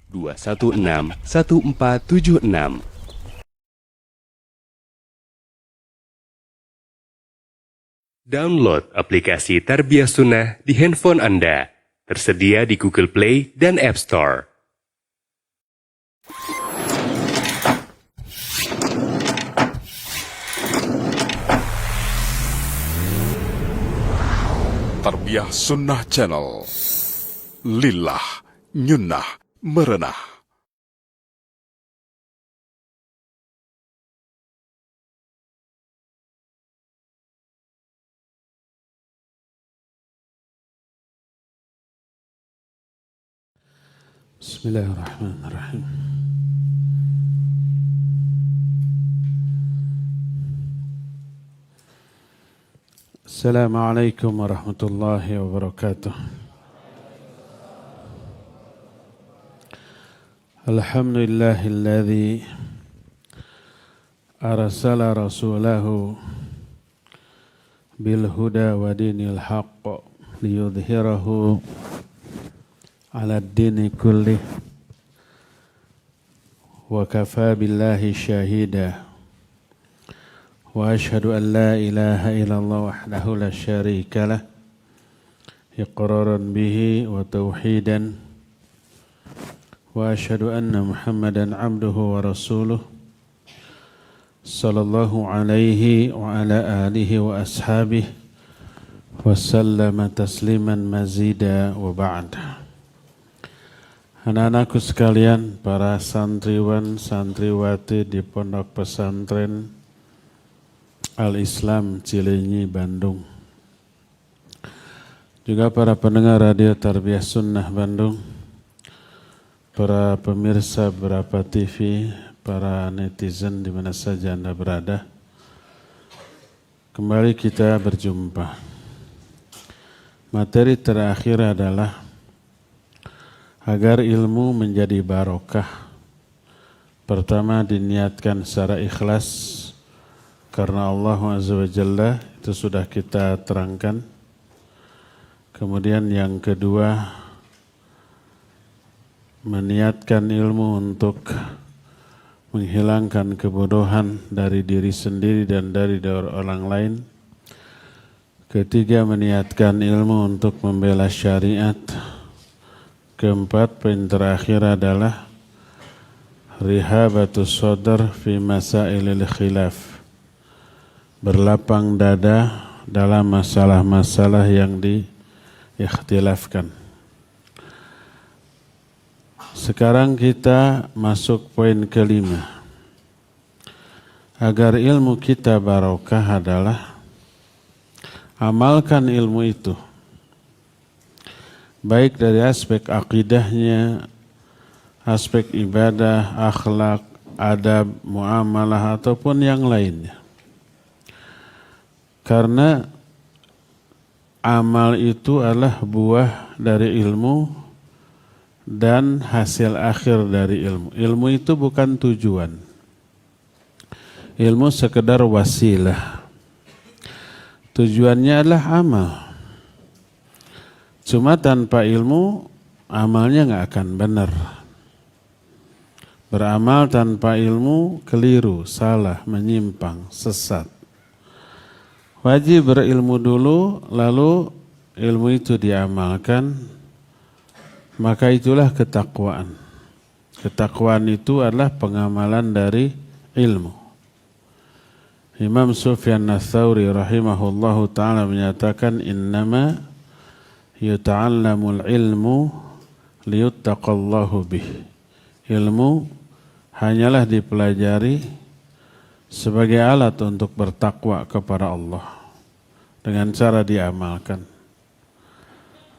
216 1476. Download aplikasi Tarbiyah Sunnah di handphone Anda. Tersedia di Google Play dan App Store. Tarbiyah Sunnah Channel. Lillah, nyunnah, merenah. Bismillahirrahmanirrahim. Assalamualaikum warahmatullahi wabarakatuh. Alhamdulillahilladzi arsala rasulahu bil huda wa dinil haqq liyudhhirahu ala ad-dini kullih wa kafa billahi syahida wa ashhadu an la ilaha illallah wahdahu la syarika lah iqraran bihi wa tauhidan wa ashhadu anna muhammadan abduhu wa rasuluh sallallahu alaihi wa ala alihi wa ashabihi wa sallama tasliman mazida wa ba'd. Anak-anakku sekalian, para santriwan, santriwati di Pondok Pesantren Al-Islam Cileunyi, Bandung. Juga para pendengar radio Tarbiyah Sunnah Bandung, para pemirsa beberapa TV, para netizen di mana saja Anda berada. Kembali kita berjumpa. Materi terakhir adalah agar ilmu menjadi barokah. Pertama, diniatkan secara ikhlas karena Allah Azza wa Jalla, itu sudah kita terangkan. Kemudian yang kedua, meniatkan ilmu untuk menghilangkan kebodohan dari diri sendiri dan dari orang lain. Ketiga, meniatkan ilmu untuk membela syariat. Keempat, poin terakhir adalah rihabatus sadr fi masailil khilaf. Berlapang dada dalam masalah-masalah yang diikhtilafkan. Sekarang kita masuk poin kelima. Agar ilmu kita barokah adalah amalkan ilmu itu, baik dari aspek akidahnya, aspek ibadah, akhlak, adab, muamalah, ataupun yang lainnya. Karena amal itu adalah buah dari ilmu dan hasil akhir dari ilmu. Ilmu itu bukan tujuan. Ilmu sekedar wasilah. Tujuannya adalah amal. Cuma tanpa ilmu, amalnya nggak akan benar. Beramal tanpa ilmu, keliru, salah, menyimpang, sesat. Wajib berilmu dulu, lalu ilmu itu diamalkan, maka itulah ketakwaan. Ketakwaan itu adalah pengamalan dari ilmu. Imam Sufyan Ats-Tsauri rahimahullahu ta'ala menyatakan, innama yuta'allamul ilmu liyuttaqallahu bih. Ilmu hanyalah dipelajari sebagai alat untuk bertakwa kepada Allah dengan cara diamalkan.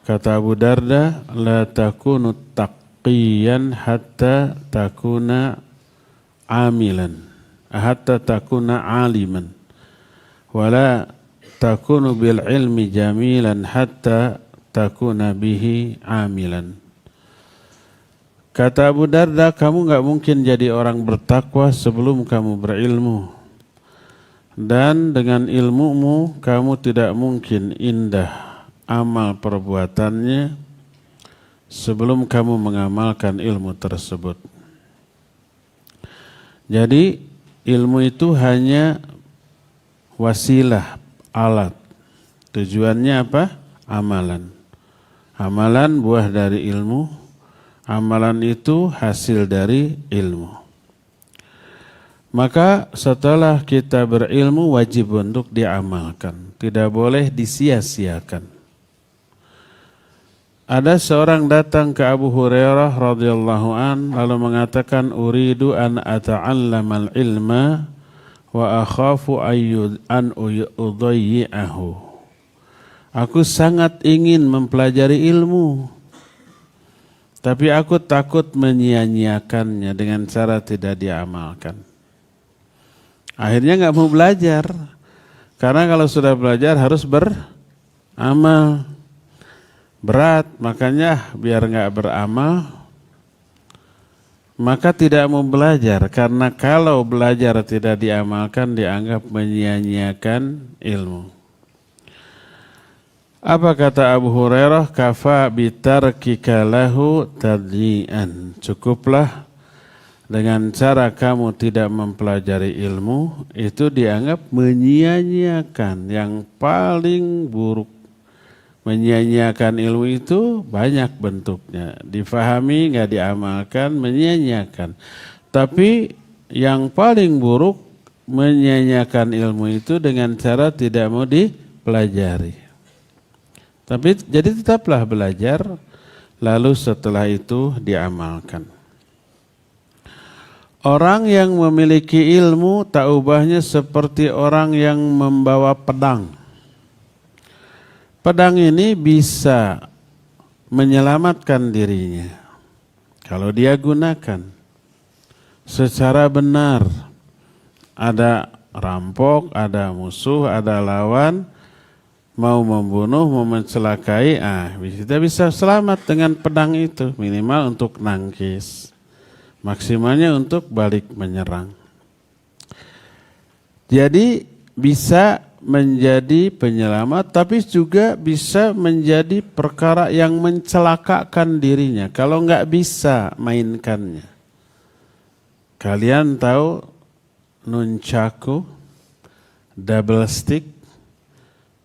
Kata Abu Darda, la takunu taqiyan hatta takuna amilan, hatta takuna aliman, wala takunu bil ilmi jamilan hatta takuna bihi amilan. Kata Abu Darda, kamu gak mungkin jadi orang bertakwa sebelum kamu berilmu. Dan dengan ilmumu, kamu tidak mungkin indah amal perbuatannya sebelum kamu mengamalkan ilmu tersebut. Jadi ilmu itu hanya wasilah, alat. Tujuannya apa? Amalan. Amalan buah dari ilmu. Amalan itu hasil dari ilmu. Maka setelah kita berilmu wajib untuk diamalkan. Tidak boleh disia-siakan. Ada seorang datang ke Abu Hurairah radhiyallahu an lalu mengatakan uridu an ata'allamal ilma wa akhafu an udayyi'ahu. Aku sangat ingin mempelajari ilmu, tapi aku takut menyia-nyiakannya dengan cara tidak diamalkan. Akhirnya nggak mau belajar, karena kalau sudah belajar harus beramal. Berat, makanya biar nggak beramal, maka tidak mau belajar. Karena kalau belajar tidak diamalkan dianggap menyia-nyiakan ilmu. Apa kata Abu Hurairah? Kafa bitarkika lahu tadyi'an. Cukuplah dengan cara kamu tidak mempelajari ilmu, itu dianggap menyia-nyiakan. Yang paling buruk. Menyia-nyiakan ilmu itu banyak bentuknya. Difahami, nggak diamalkan, menyia-nyiakan. Tapi yang paling buruk, menyia-nyiakan ilmu itu dengan cara tidak mau dipelajari. Tapi jadi tetaplah belajar, lalu setelah itu diamalkan. Orang yang memiliki ilmu tak ubahnya seperti orang yang membawa pedang. Pedang ini bisa menyelamatkan dirinya kalau dia gunakan secara benar. Ada rampok, ada musuh, ada lawan, mau membunuh, mau mencelakai, kita bisa selamat dengan pedang itu, minimal untuk nangkis, maksimalnya untuk balik menyerang. Jadi bisa menjadi penyelamat, tapi juga bisa menjadi perkara yang mencelakakan dirinya kalau nggak bisa mainkannya. Kalian tahu nunchaku, double stick,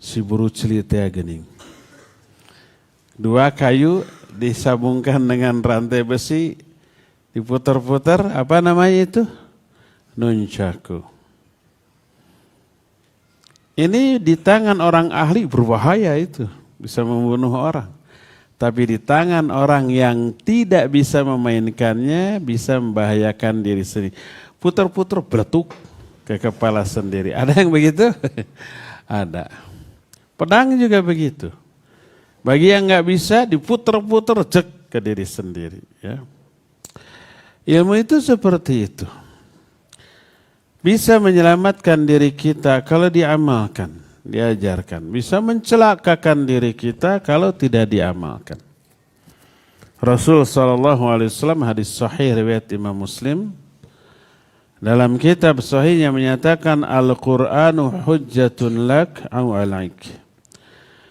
si buru celitea gening. Dua kayu disambungkan dengan rantai besi, diputar-putar, apa namanya itu? Nunchaku. Ini di tangan orang ahli berbahaya itu, bisa membunuh orang. Tapi di tangan orang yang tidak bisa memainkannya, bisa membahayakan diri sendiri. Putar-putar beletuk ke kepala sendiri. Ada yang begitu? Ada. Pedang juga begitu. Bagi yang nggak bisa, diputar-putar cek ke diri sendiri. Ya. Ilmu itu seperti itu. Bisa menyelamatkan diri kita kalau diamalkan, diajarkan. Bisa mencelakakan diri kita kalau tidak diamalkan. Rasul SAW hadis sahih riwayat Imam Muslim. Dalam kitab sahihnya menyatakan Al-Qur'anu hujjatun lak au alaik.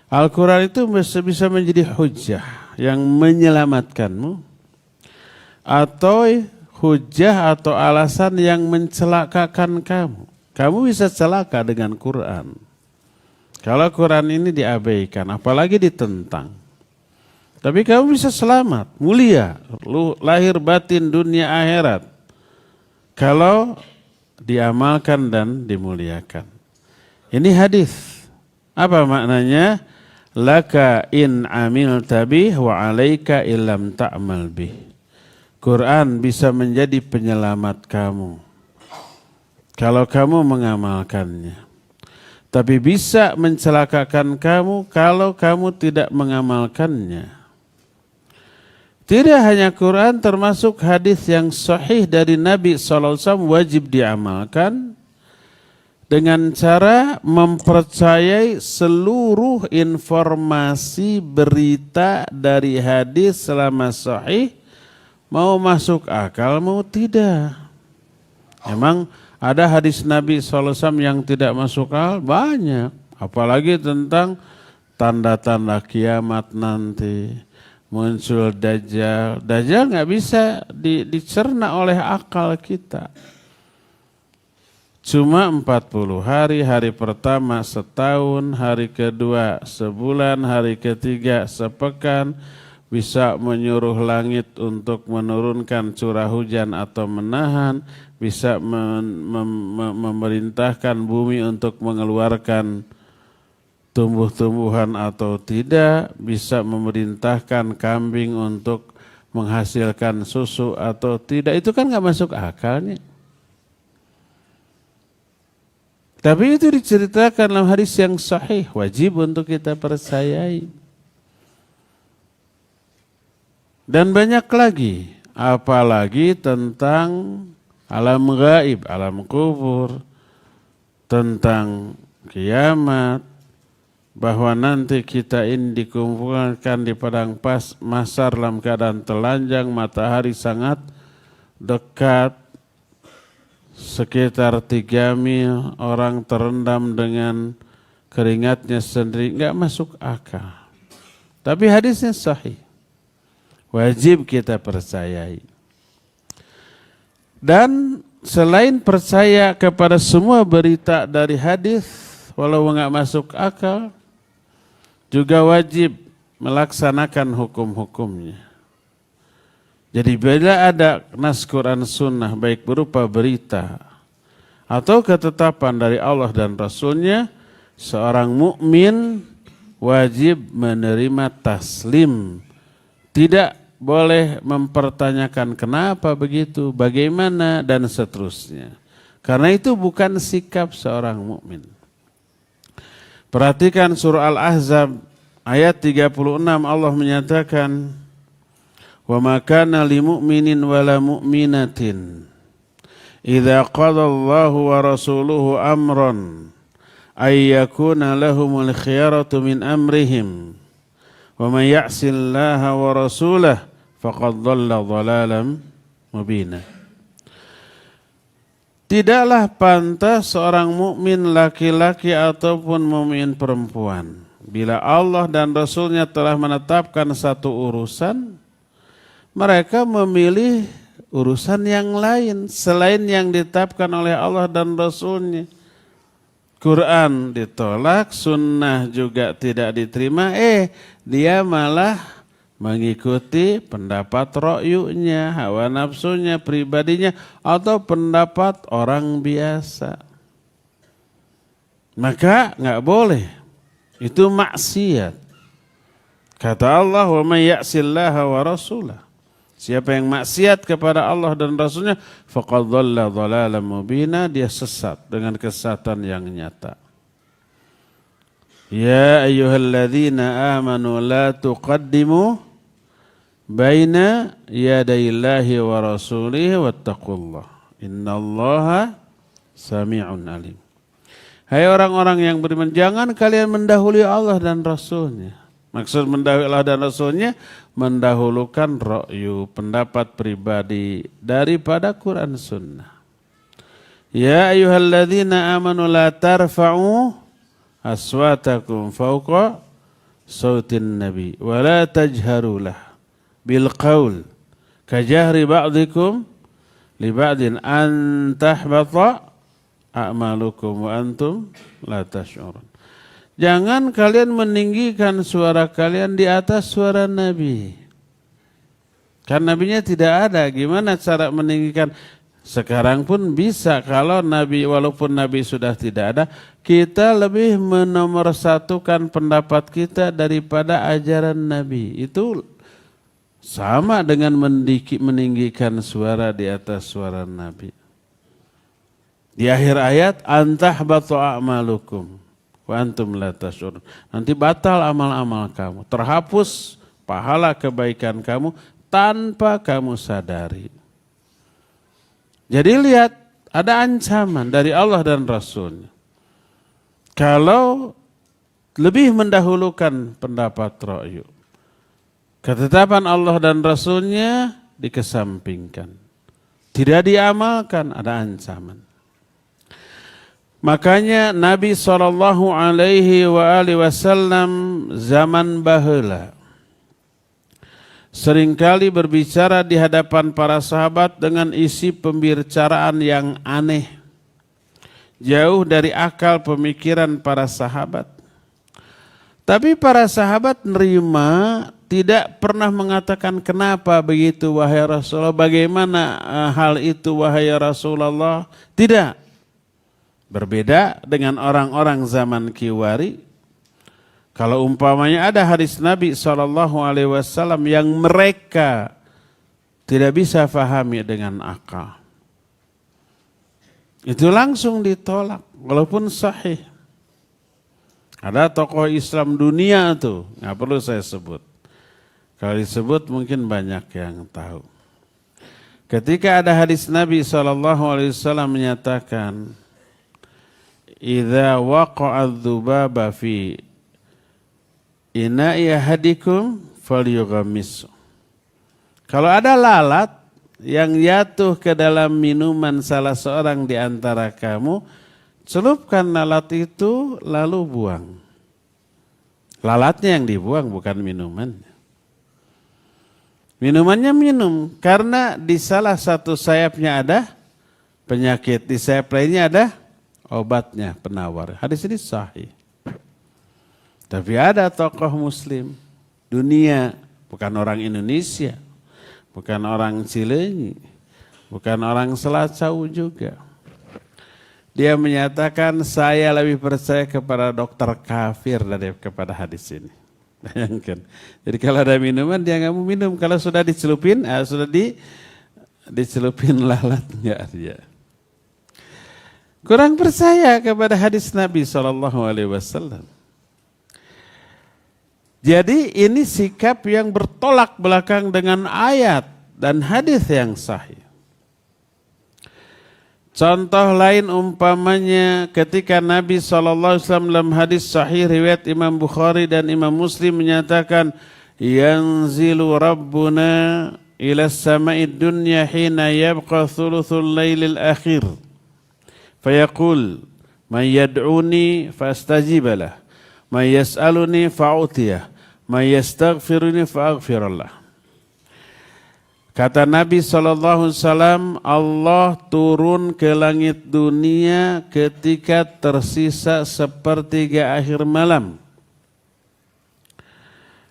Al-Quran itu bisa menjadi hujjah yang menyelamatkanmu. Atau hujjah atau alasan yang mencelakakan kamu. Kamu bisa celaka dengan Quran. Kalau Quran ini diabaikan, apalagi ditentang. Tapi kamu bisa selamat, mulia, lahir batin dunia akhirat. Kalau diamalkan dan dimuliakan. Ini hadis. Apa maknanya? Laka in amil tabih wa alaika illam ta'mal bih. Quran bisa menjadi penyelamat kamu kalau kamu mengamalkannya. Tapi bisa mencelakakan kamu kalau kamu tidak mengamalkannya. Tidak hanya Quran, termasuk hadis yang sahih dari Nabi SAW wajib diamalkan dengan cara mempercayai seluruh informasi berita dari hadis selama sahih. Mau masuk akal, mau tidak. Emang ada hadis Nabi SAW yang tidak masuk akal? Banyak. Apalagi tentang tanda-tanda kiamat nanti. muncul Dajjal. Dajjal nggak bisa dicerna oleh akal kita. Cuma 40 hari, hari pertama setahun, hari kedua sebulan, hari ketiga sepekan, bisa menyuruh langit untuk menurunkan curah hujan atau menahan, bisa memerintahkan bumi untuk mengeluarkan tumbuh-tumbuhan atau tidak, bisa memerintahkan kambing untuk menghasilkan susu atau tidak. Itu kan nggak masuk akalnya. Tapi itu diceritakan dalam hadis yang sahih, wajib untuk kita percayai. Dan banyak lagi, apalagi tentang alam gaib, alam kubur, tentang kiamat, bahwa nanti kita ini dikumpulkan di padang mahsyar dalam keadaan telanjang, matahari sangat dekat, sekitar 3 mil, orang terendam dengan keringatnya sendiri, nggak masuk akal. Tapi hadisnya sahih, wajib kita percayai. Dan selain percaya kepada semua berita dari hadis, walau nggak masuk akal, juga wajib melaksanakan hukum-hukumnya. Jadi bila ada nas Quran Sunnah baik berupa berita atau ketetapan dari Allah dan Rasulnya, seorang mukmin wajib menerima taslim. Tidak boleh mempertanyakan kenapa begitu, bagaimana, dan seterusnya. Karena itu bukan sikap seorang mukmin. Perhatikan surah Al-Ahzab ayat 36, Allah menyatakan, wa ma kana lil mu'minin wala mu'minatin idza qada Allahu wa rasuluhu amran ay yakuna lahumul khiyaratu min amrihim wa man ya'sillaha wa rasulahu faqad dhalla dhalalan mubina. Tidaklah pantas seorang mukmin laki-laki ataupun mukmin perempuan bila Allah dan Rasulnya telah menetapkan satu urusan, mereka memilih urusan yang lain selain yang ditetapkan oleh Allah dan Rasulnya. Quran ditolak, sunnah juga tidak diterima, dia malah mengikuti pendapat ro'yunya, hawa nafsunya, pribadinya, atau pendapat orang biasa. Maka nggak boleh, itu maksiat. Kata Allah, wa may ya'sillaha wa rasulah. Siapa yang maksiat kepada Allah dan Rasulnya, faqad dhalla dhalalan mubina, dia sesat dengan kesesatan yang nyata. Ya ayyuhalladzina amanu la tuqaddimu baina yadayillahi wa rasulihi wattaqullah. Innallaha sami'un alim. Hai orang-orang yang beriman, jangan kalian mendahului Allah dan Rasulnya. Maksud mendahului Allah dan Rasulnya, mendahulukan ra'yu, pendapat pribadi daripada Quran Sunnah. Ya ayyuhalladzina amanu la tarfa'u aswatakum fawqa sautin nabi wa la tajharu lah bil qaul kajahri ba'dikum li ba'din an tahbata a'malukum wa antum la tash'urun. Jangan kalian meninggikan suara kalian di atas suara Nabi. Karena Nabinya tidak ada. Gimana cara meninggikan? Sekarang pun bisa. Kalau Nabi, walaupun Nabi sudah tidak ada, kita lebih menomorsatukan pendapat kita daripada ajaran Nabi. Itu sama dengan meninggikan suara di atas suara Nabi. Di akhir ayat, antahbatu a'malukum wa antum la tash'urun. Nanti batal amal-amal kamu, terhapus pahala kebaikan kamu tanpa kamu sadari. Jadi lihat, ada ancaman dari Allah dan Rasulnya. Kalau lebih mendahulukan pendapat ra'yu, ketetapan Allah dan Rasulnya dikesampingkan, tidak diamalkan, ada ancaman. Makanya Nabi SAW zaman baheula seringkali berbicara di hadapan para sahabat dengan isi pembicaraan yang aneh, jauh dari akal pemikiran para sahabat. Tapi para sahabat nerima, tidak pernah mengatakan kenapa begitu wahai Rasulullah, bagaimana hal itu wahai Rasulullah. Tidak. Berbeda dengan orang-orang zaman Kiwari. Kalau umpamanya ada hadis Nabi SAW yang mereka tidak bisa fahami dengan akal, itu langsung ditolak walaupun sahih. Ada tokoh Islam dunia tuh, nggak perlu saya sebut. Kalau disebut mungkin banyak yang tahu. Ketika ada hadis Nabi SAW menyatakan, "Idza waqa'a dzubaba fi ina'i ahadikum falyughammis." Kalau ada lalat yang jatuh ke dalam minuman salah seorang di antara kamu, celupkan lalat itu lalu buang. Lalatnya yang dibuang, bukan minumannya. Minumannya minum, karena di salah satu sayapnya ada penyakit, di sayap lainnya ada obatnya, penawar. Hadis ini sahih. Tapi ada tokoh muslim dunia, bukan orang Indonesia, bukan orang Cileunyi, bukan orang Selat Sau juga. Dia menyatakan, saya lebih percaya kepada dokter kafir daripada kepada hadis ini. Bayangkan. Jadi kalau ada minuman dia nggak mau minum. Kalau sudah dicelupin, dicelupin lalat nggak dia. Kurang percaya kepada hadis Nabi SAW. Jadi ini sikap yang bertolak belakang dengan ayat dan hadis yang sahih. Contoh lain umpamanya ketika Nabi SAW dalam hadis sahih riwayat Imam Bukhari dan Imam Muslim menyatakan, yanzilu Rabbuna ila sama'id dunya hina yabqa thuluthul lailil akhir. Fayaqul, man yad'uni fastajibalah, man yas'aluni fa'utiyah, man yastaghfiruni fa'aghfirallah. Kata Nabi SAW, Allah turun ke langit dunia ketika tersisa sepertiga akhir malam.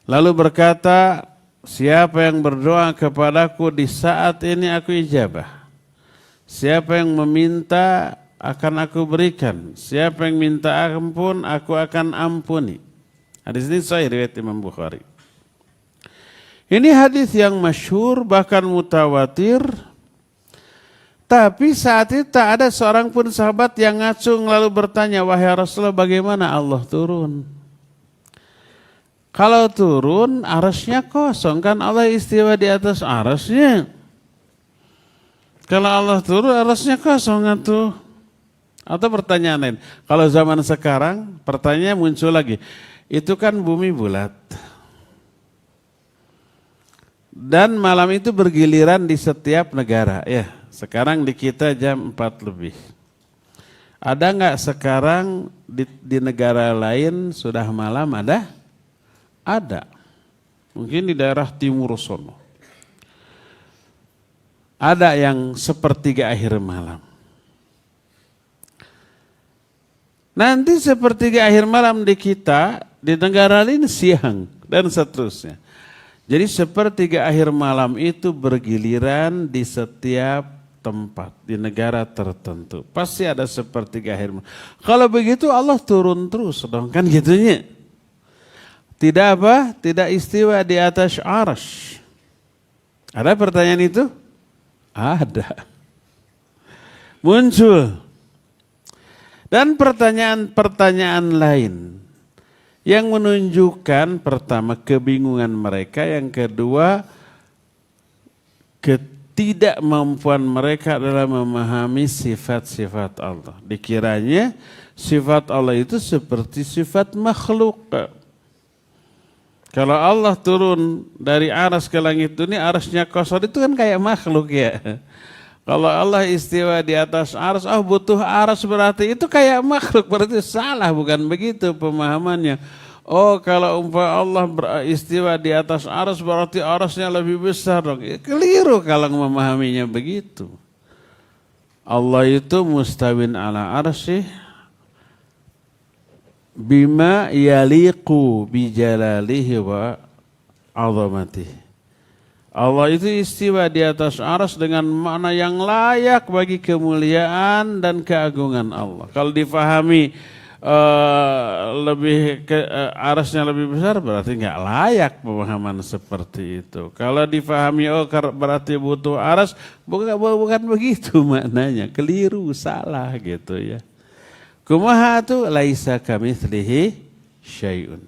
Lalu berkata, siapa yang berdoa kepadaku di saat ini aku ijabah. Siapa yang meminta akan aku berikan. Siapa yang minta ampun aku akan ampuni. Hadis ini sahih riwayat Imam Bukhari. Ini hadis yang masyhur bahkan mutawatir. Tapi saat itu tak ada seorang pun sahabat yang ngacung lalu bertanya, wahai Rasulullah bagaimana Allah turun? Kalau turun arasnya kosong, kan Allah istiwa di atas arasnya. Kalau Allah turun arasnya kosong atuh. Atau pertanyaan lain, kalau zaman sekarang pertanyaan muncul lagi, itu kan bumi bulat. Dan malam itu bergiliran di setiap negara. Ya, sekarang di kita jam 4 lebih. Ada nggak sekarang di negara lain sudah malam ada? Ada. Mungkin di daerah timur sono. Ada yang sepertiga akhir malam. Nanti sepertiga akhir malam di kita, di negara lain siang dan seterusnya. Jadi sepertiga akhir malam itu bergiliran di setiap tempat, di negara tertentu. Pasti ada sepertiga akhir malam. Kalau begitu Allah turun terus dong, kan gitunya. Tidak apa? Tidak istiwa di atas arsy. Ada pertanyaan itu? Ada. Muncul. Dan pertanyaan-pertanyaan lain. Yang menunjukkan pertama kebingungan mereka, yang kedua ketidakmampuan mereka dalam memahami sifat-sifat Allah. Dikiranya sifat Allah itu seperti sifat makhluk. Kalau Allah turun dari aras ke langit dunia, arasnya kosong, itu kan kayak makhluk ya. Kalau Allah istiwa di atas aras, butuh aras berarti itu kayak makhluk, berarti salah, bukan begitu pemahamannya. Oh kalau umpama Allah beristiwa di atas aras berarti arasnya lebih besar dong. Ya, keliru kalau memahaminya begitu. Allah itu mustawin ala arsy bima yaliqu bijalalihi wa azamatihi. Allah itu istiwa di atas aras dengan makna yang layak bagi kemuliaan dan keagungan Allah. Kalau difahami arasnya lebih besar berarti nggak layak pemahaman seperti itu. Kalau difahami berarti butuh aras, bukan begitu maknanya. Keliru, salah gitu ya. Kumaha tu laisa kamitslihi syai'un.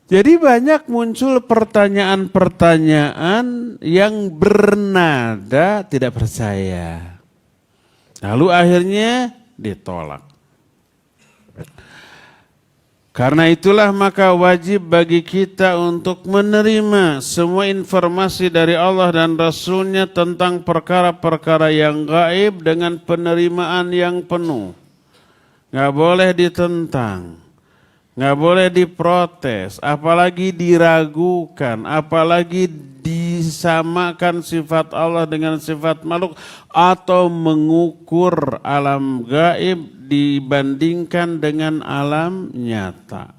Jadi banyak muncul pertanyaan-pertanyaan yang bernada tidak percaya. Lalu akhirnya ditolak. Karena itulah maka wajib bagi kita untuk menerima semua informasi dari Allah dan Rasulnya tentang perkara-perkara yang gaib dengan penerimaan yang penuh. Nggak boleh ditentang. Nggak boleh diprotes, apalagi diragukan, apalagi disamakan sifat Allah dengan sifat makhluk atau mengukur alam gaib dibandingkan dengan alam nyata.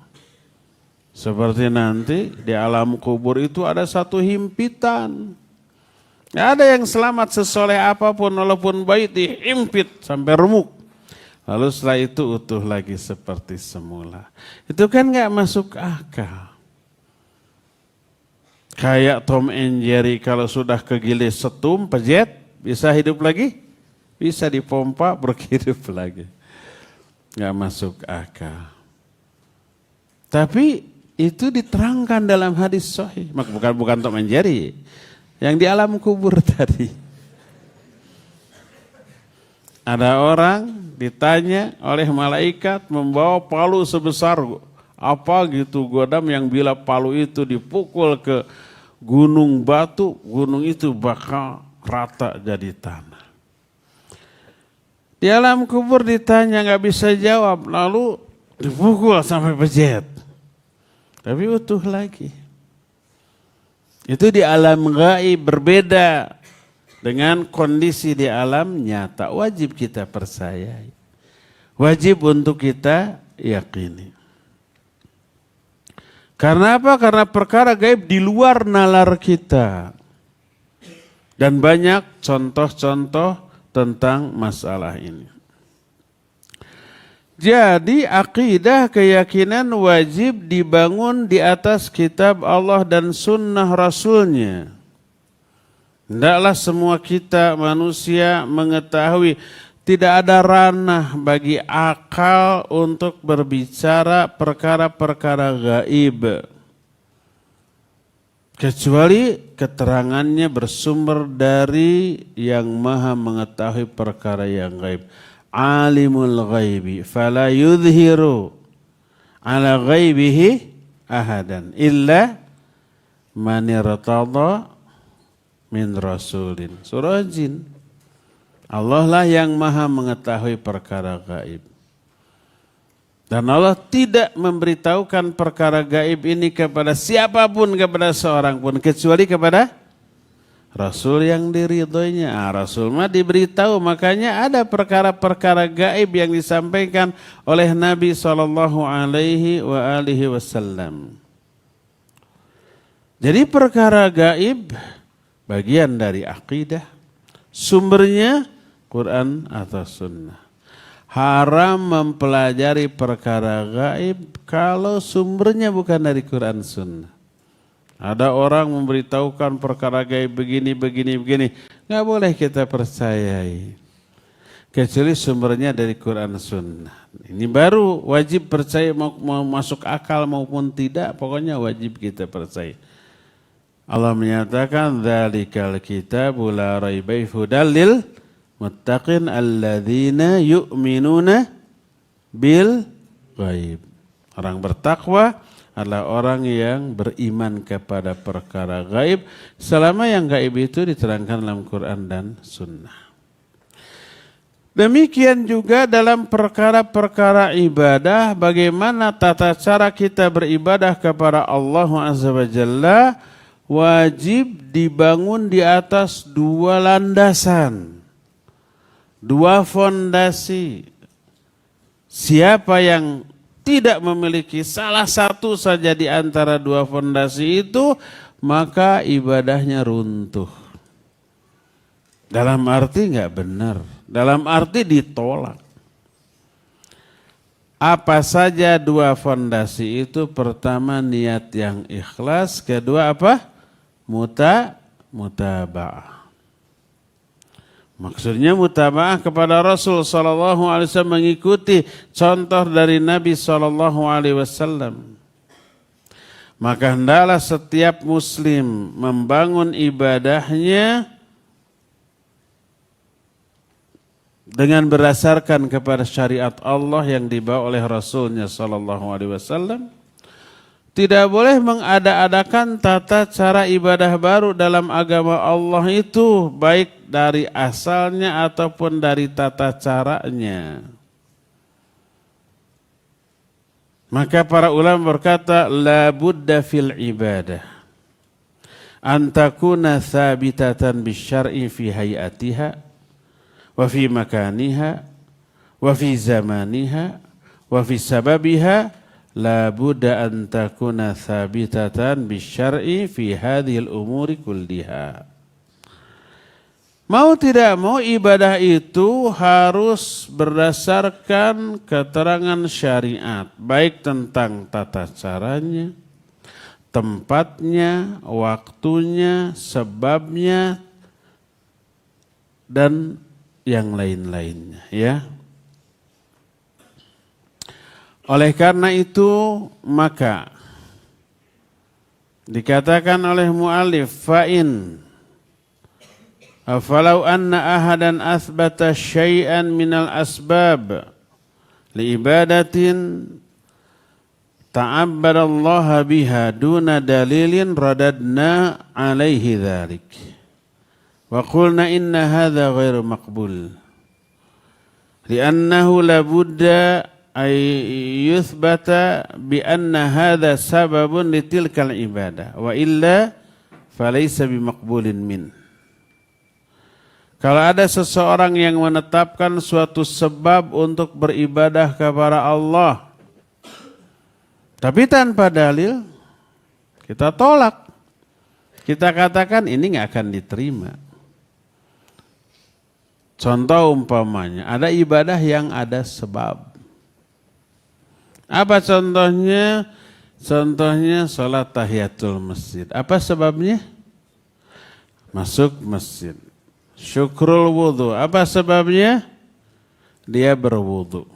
Seperti nanti di alam kubur itu ada satu himpitan. Nggak ada yang selamat sesoleh apapun walaupun baik dihimpit sampai remuk. Lalu setelah itu utuh lagi seperti semula. Itu kan gak masuk akal. Kayak Tom and Jerry kalau sudah kegilis setum, pejet, bisa hidup lagi? Bisa dipompa, berhidup lagi. Gak masuk akal. Tapi itu diterangkan dalam hadis sahih. Bukan Tom and Jerry. Yang di alam kubur tadi. Ada orang ditanya oleh malaikat membawa palu sebesar apa gitu godam yang bila palu itu dipukul ke gunung batu, gunung itu bakal rata jadi tanah. Di alam kubur ditanya nggak bisa jawab, lalu dipukul sampai pejet. Tapi utuh lagi. Itu di alam gaib berbeda dengan kondisi di alam nyata. Wajib kita percayai. Wajib untuk kita yakini. Karena apa? Karena perkara gaib di luar nalar kita. Dan banyak contoh-contoh tentang masalah ini. Jadi akidah keyakinan wajib dibangun di atas kitab Allah dan sunnah Rasulnya. Hendaklah semua kita manusia mengetahui tidak ada ranah bagi akal untuk berbicara perkara-perkara gaib. Kecuali keterangannya bersumber dari yang maha mengetahui perkara yang gaib. Alimul ghaibi fala yudhiru ala ghaibihi ahadan illa man irtada min rasulin. Surah Jin. Allah lah yang maha mengetahui perkara gaib. Dan Allah tidak memberitahukan perkara gaib ini kepada siapapun, kepada seorang pun, kecuali kepada Rasul yang diridhoinya. Rasul mah diberitahu, makanya ada perkara-perkara gaib yang disampaikan oleh Nabi SAW. Jadi perkara gaib bagian dari akidah, sumbernya Quran atau Sunnah. Haram mempelajari perkara gaib kalau sumbernya bukan dari Quran Sunnah. Ada orang memberitahukan perkara gaib begini. Nggak boleh kita percayai. Kecuali sumbernya dari Quran Sunnah. Ini baru wajib percaya, mau masuk akal maupun tidak, pokoknya wajib kita percaya. Allah menyatakan dzalikal kitabu la raiba hudal lil muttaqin alladzina yu'minuna bil ghaib. Orang bertakwa adalah orang yang beriman kepada perkara gaib selama yang gaib itu diterangkan dalam Quran dan Sunnah. Demikian juga dalam perkara-perkara ibadah, bagaimana tata cara kita beribadah kepada Allah Azza wa Jalla wajib dibangun di atas dua landasan, dua fondasi. Siapa yang tidak memiliki salah satu saja di antara dua fondasi itu, maka ibadahnya runtuh. Dalam arti nggak benar, dalam arti ditolak. Apa saja dua fondasi itu? Pertama, niat yang ikhlas. Kedua apa? Mutaba'ah. Maksudnya mutaba'ah kepada Rasul sallallahu alaihi wasallam, mengikuti contoh dari Nabi sallallahu alaihi wasallam. Maka hendaklah setiap muslim membangun ibadahnya dengan berdasarkan kepada syariat Allah yang dibawa oleh Rasulnya sallallahu alaihi wasallam. Tidak boleh mengada-adakan tata cara ibadah baru dalam agama Allah itu, baik dari asalnya ataupun dari tata caranya. Maka para ulama berkata, la budda fil ibadah an takuna thabitatan bisyar'i fi hayatiha wa fi makaniha wa fi zamaniha wa fi sababiha, la budda an takuna thabitatan bisyar'i fi hadhil umuri kulliha. Mau tidak mau ibadah itu harus berdasarkan keterangan syariat, baik tentang tata caranya, tempatnya, waktunya, sebabnya, dan yang lain-lainnya, ya. Oleh karena itu, maka dikatakan oleh mu'allif, fa'in falau anna ahadan athbata syai'an minal asbab liibadatin ta'abbadallaha biha duna dalilin radadna alaihi dhalik wa qulna inna hadha ghairu maqbul li'annahu labudda ay yuthbata bi anna hadha sababun litilkal ibadah wa illa falaysa bimaqbulin min. Kalau ada seseorang yang menetapkan suatu sebab untuk beribadah kepada Allah, tapi tanpa dalil, kita tolak. Kita katakan ini nggak akan diterima. Contoh umpamanya, ada ibadah yang ada sebab. Apa contohnya? Contohnya sholat tahiyatul masjid. Apa sebabnya? Masuk masjid. Syukrul wudhu. Apa sebabnya? Dia berwudhu.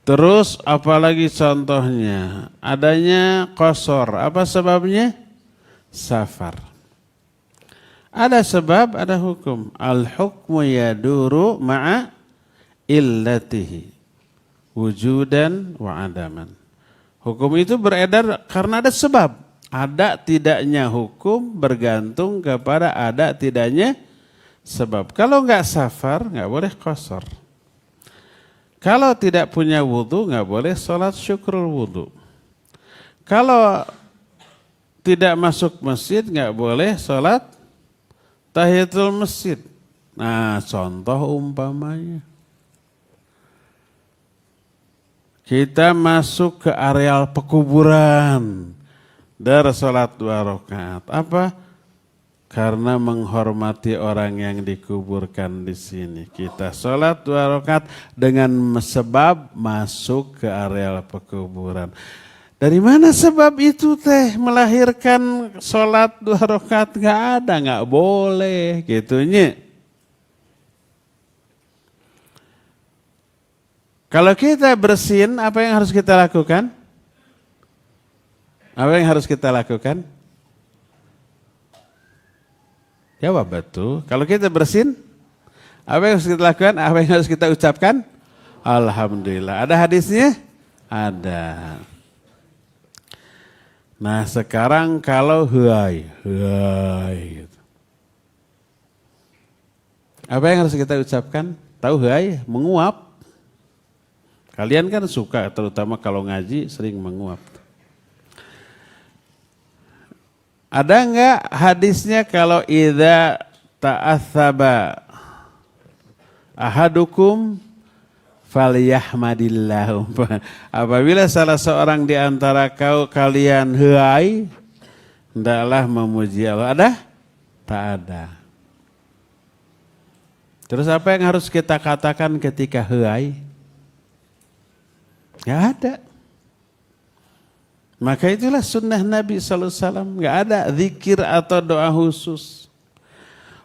Terus apalagi contohnya? Adanya qasar. Apa sebabnya? Safar. Ada sebab, ada hukum. Al-hukmu yaduru ma'a illatihi. Wujudan wa adaman. Hukum itu beredar karena ada sebab. Ada tidaknya hukum bergantung kepada ada tidaknya sebab. Kalau enggak safar, enggak boleh qasar. Kalau tidak punya wudu, enggak boleh sholat syukrul wudu. Kalau tidak masuk masjid, enggak boleh sholat tahiyatul masjid. Nah, contoh umpamanya. Kita masuk ke areal pekuburan, dar sholat 2 rakaat. Apa? Karena menghormati orang yang dikuburkan di sini. Kita sholat 2 rakaat dengan sebab masuk ke areal pekuburan. Dari mana sebab itu teh melahirkan sholat 2 rakaat? Gak ada, gak boleh gitunya. Kalau kita bersin, apa yang harus kita lakukan? Apa yang harus kita lakukan? Jawab betul. Kalau kita bersin, apa yang harus kita lakukan? Apa yang harus kita ucapkan? Alhamdulillah. Ada hadisnya? Ada. Nah sekarang kalau huai gitu. Apa yang harus kita ucapkan? Tahu hai, menguap. Kalian kan suka, terutama kalau ngaji sering menguap. Ada enggak hadisnya kalau idza ta'atsaba ahadukum falyahmadillah. Apabila salah seorang di antara kalian hai, hendaklah memuji Allah. Ada? Tak ada. Terus apa yang harus kita katakan ketika hai? Gak ada. Maka itulah sunnah Nabi SAW. Gak ada zikir atau doa khusus.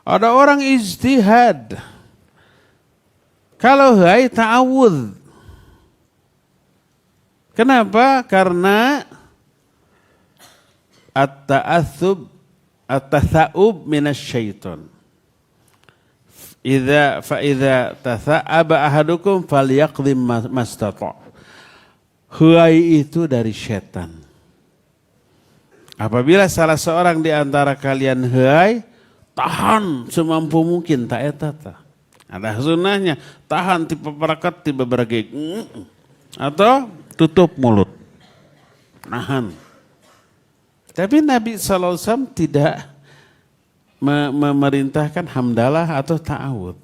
Ada orang ijtihad. Kalau hai ta'awudz. Kenapa? Karena at-tatha'ub minasyaiton. Fa'idha tatha'aba ahadukum falyaqdim mastata'. Hai itu dari setan. Apabila salah seorang di antara kalian hai, tahan semampu mungkin tak etata. Ada sunnahnya, tahan tipe perakat tipe beragik. Atau tutup mulut. Nahan. Tapi Nabi SAW tidak memerintahkan hamdalah atau ta'awud.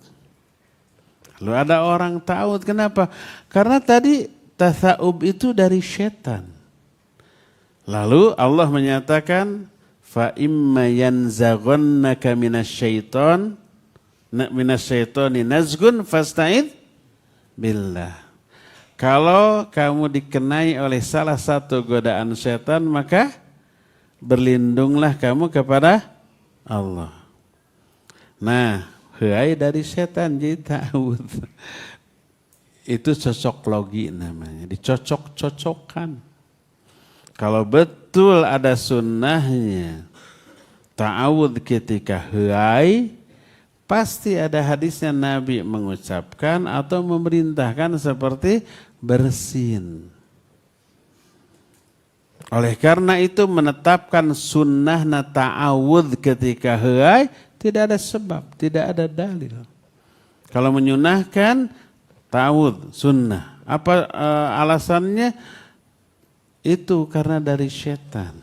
Lalu ada orang ta'awud, kenapa? Karena tadi tatha'ub itu dari setan. Lalu Allah menyatakan, fa imma yanzaghannaka minasyaitoni nazgun fasta'id billah. Kalau kamu dikenai oleh salah satu godaan setan, maka berlindunglah kamu kepada Allah. Nah, hai dari setan jadi ta'awud. Itu cocok logi namanya, dicocok-cocokkan. Kalau betul ada sunnahnya ta'awud ketika hai, pasti ada hadisnya Nabi mengucapkan atau memerintahkan seperti bersin. Oleh karena itu menetapkan sunnah ta'awud ketika hai tidak ada sebab, tidak ada dalil. Kalau menyunahkan ta'awud sunnah, apa alasannya? Itu karena dari setan.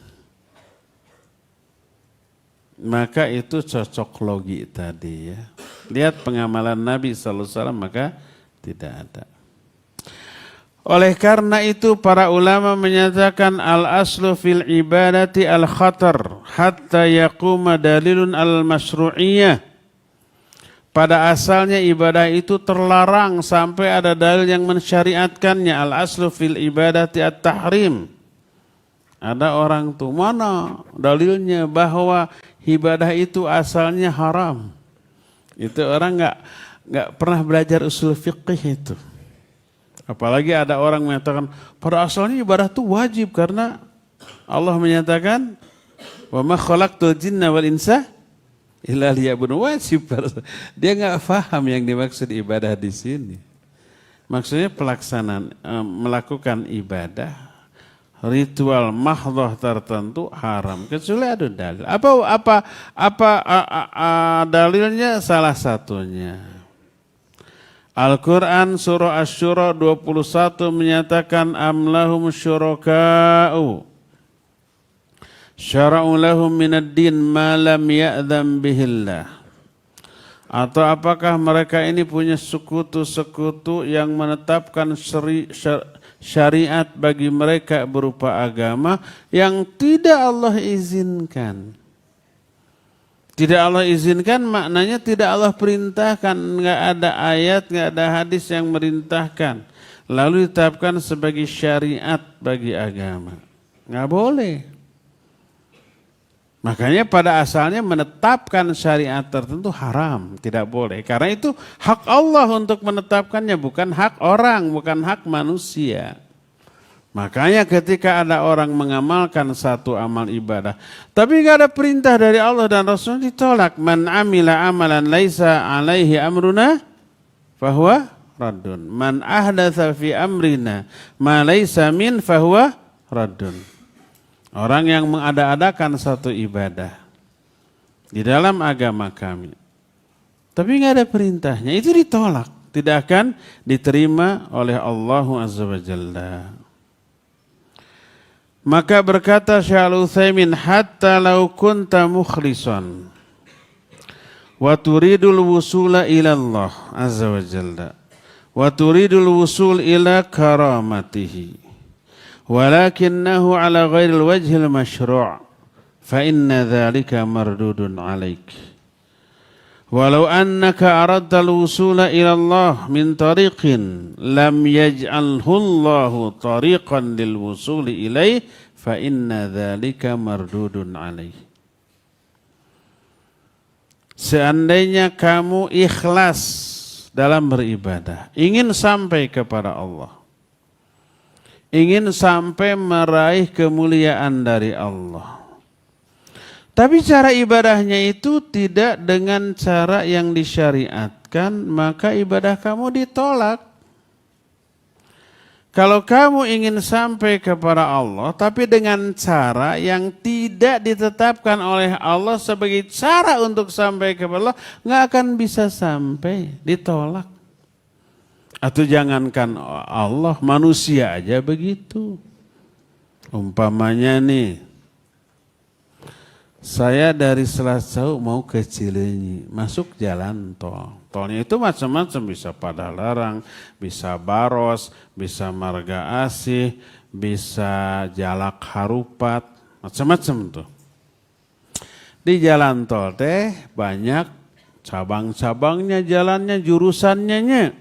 Maka itu cocok logi tadi ya. Lihat pengamalan Nabi SAW, maka tidak ada. Oleh karena itu para ulama menyatakan al-aslu fil ibadati al-khatar hatta yaquma dalilun al-masyru'iyah. Pada asalnya ibadah itu terlarang sampai ada dalil yang mensyariatkannya. Al-aslu fil ibadati at-tahrim. Ada orang tuh, mana dalilnya bahwa ibadah itu asalnya haram. Itu orang nggak pernah belajar usul fiqih itu. Apalagi ada orang mengatakan pada asalnya ibadah itu wajib karena Allah menyatakan wa ma khalaqtul jinna wal insa illa liya'budun, wajib. Dia nggak paham yang dimaksud ibadah di sini. Maksudnya pelaksanaan melakukan ibadah ritual mahdhah tertentu haram kecuali ada dalil. Apa dalilnya? Salah satunya Al-Quran surah Asy-Syura 21 menyatakan amlahum syuraka'u syara'u lahum minad din ma lam ya'dzam bihillah. Atau apakah mereka ini punya sekutu-sekutu yang menetapkan syariat bagi mereka berupa agama yang tidak Allah izinkan. Tidak Allah izinkan maknanya tidak Allah perintahkan, enggak ada ayat, enggak ada hadis yang merintahkan. Lalu ditetapkan sebagai syariat bagi agama. Enggak boleh. Makanya pada asalnya menetapkan syariat tertentu haram, tidak boleh. Karena itu hak Allah untuk menetapkannya, bukan hak orang, bukan hak manusia. Makanya ketika ada orang mengamalkan satu amal ibadah, tapi enggak ada perintah dari Allah dan Rasul, ditolak. Man amila amalan laisa alaihi amruna fahuwa raddun. Man ahdatsa fi amrina ma laisa min fahuwa raddun. Orang yang mengada-adakan satu ibadah di dalam agama kami, tapi nggak ada perintahnya, itu ditolak, tidak akan diterima oleh Allah Azza wa Jalla. Maka berkata Syekh Al-Utsaimin, hatta law kunta mukhlisan wa turidul wusula ila Allah Azza wa Jalla wa turidul wusul ila karamatihi walakinnahu ala ghairil wajhil masyru' fa inna dhalika mardudun alaik. Walau annaka aradta al-wusula ila Allah min tariqin lam yaj'alhu Allahu tariqan lil wusuli ilaih fa inna dzalika mardudun alaih. Seandainya kamu ikhlas dalam beribadah, ingin sampai kepada Allah, ingin sampai meraih kemuliaan dari Allah, tapi cara ibadahnya itu tidak dengan cara yang disyariatkan, maka ibadah kamu ditolak. Kalau kamu ingin sampai kepada Allah, tapi dengan cara yang tidak ditetapkan oleh Allah sebagai cara untuk sampai kepada Allah, nggak akan bisa sampai, ditolak. Atau jangankan Allah, manusia aja begitu. Umpamanya nih, saya dari Selasau mau ke Cileunyi, masuk jalan tol. Tolnya itu macam-macam, bisa Padalarang, bisa Baros, bisa Marga Asih, bisa Jalak Harupat, macam-macam tuh. Di jalan tol teh banyak cabang-cabangnya, jalannya, jurusannya.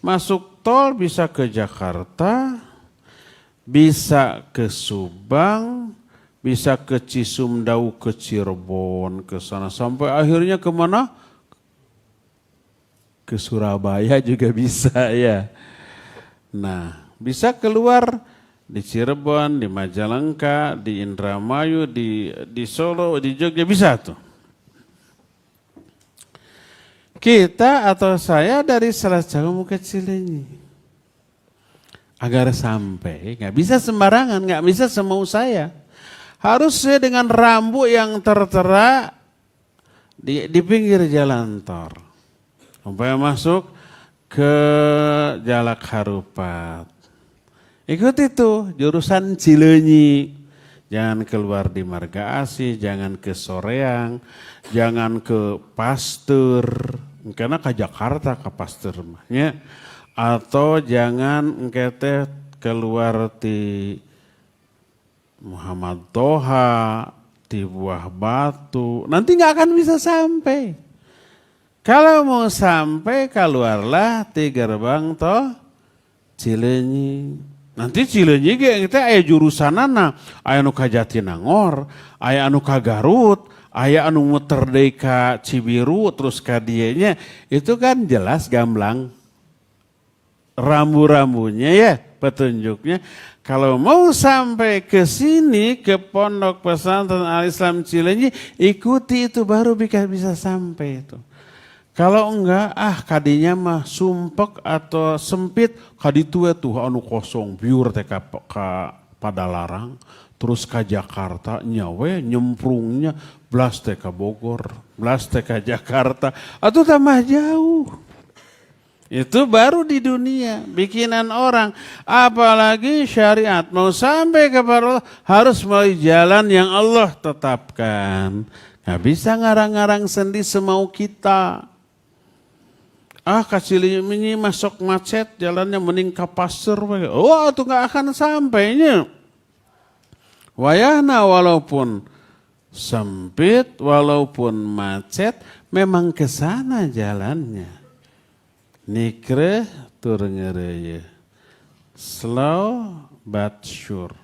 Masuk tol bisa ke Jakarta, bisa ke Subang, bisa ke Cisumdawu, ke Cirebon, ke sana sampai akhirnya kemana? Ke Surabaya juga bisa ya. Nah, bisa keluar di Cirebon, di Majalengka, di Indramayu, di Solo, di Jogja, bisa tuh. Kita atau saya dari Selasau ke Cileunyi, agar sampai, nggak bisa sembarangan, nggak bisa semau saya. Harus dengan rambu yang tertera di pinggir jalan tol. Sampai masuk ke Jalak Harupat. Ikut itu jurusan Cileunyi. Jangan keluar di Marga Asih, jangan ke Soreang, jangan ke Pasteur, karena ke Jakarta ke Pasteur mahnya. Atau jangan engkete keluar di Muhammad Toha, di Buah Batu, nanti nggak akan bisa sampai. Kalau mau sampai, keluarlah di gerbang tol Cileunyi. Nanti Cileunyi ge teh aya jurusanana, aya anu ka Jatinangor, aya anu ka Garut, aya anu muter deui ka Cibiru terus ka dieu nya. Itu kan jelas gamblang rambu-rambunya ya, petunjuknya. Kalau mau sampai ke sini, ke Pondok Pesantren Al-Islam Cileunyi, ikuti itu baru bisa sampai itu. Kalau enggak, kadinya mah sumpek atau sempit, kaditu tuh anu kosong, biur teh ka Padalarang, terus ke Jakarta, nyawe nyemprungnya, belas teh ka Bogor, belas teh ka Jakarta, atau tambah jauh. Itu baru di dunia, bikinan orang. Apalagi syariat, mau sampai kepada Allah, harus melalui jalan yang Allah tetapkan. Nggak bisa ngarang-ngarang sendiri semau kita. Kasih ini masuk macet, jalannya mending ke Pasteur. Oh, itu nggak akan sampainya. Wayahna walaupun sempit, walaupun macet, memang ke sana jalannya. Nikre tur ngereye. Slow but sure.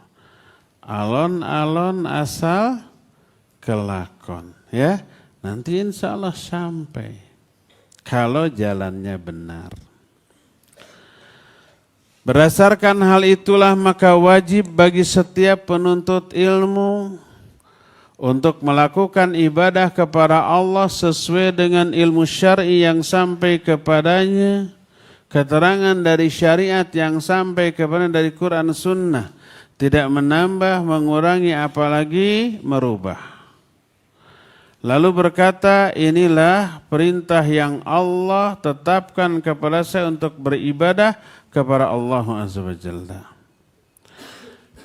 Alon-alon asal kelakon. Ya, nanti insya Allah sampai. Kalau jalannya benar. Berdasarkan hal itulah maka wajib bagi setiap penuntut ilmu untuk melakukan ibadah kepada Allah sesuai dengan ilmu syar'i yang sampai kepadanya, keterangan dari syariat yang sampai kepada dari Quran Sunnah, tidak menambah, mengurangi, apalagi merubah. Lalu berkata, inilah perintah yang Allah tetapkan kepada saya untuk beribadah kepada Allah Azza wa Jalla.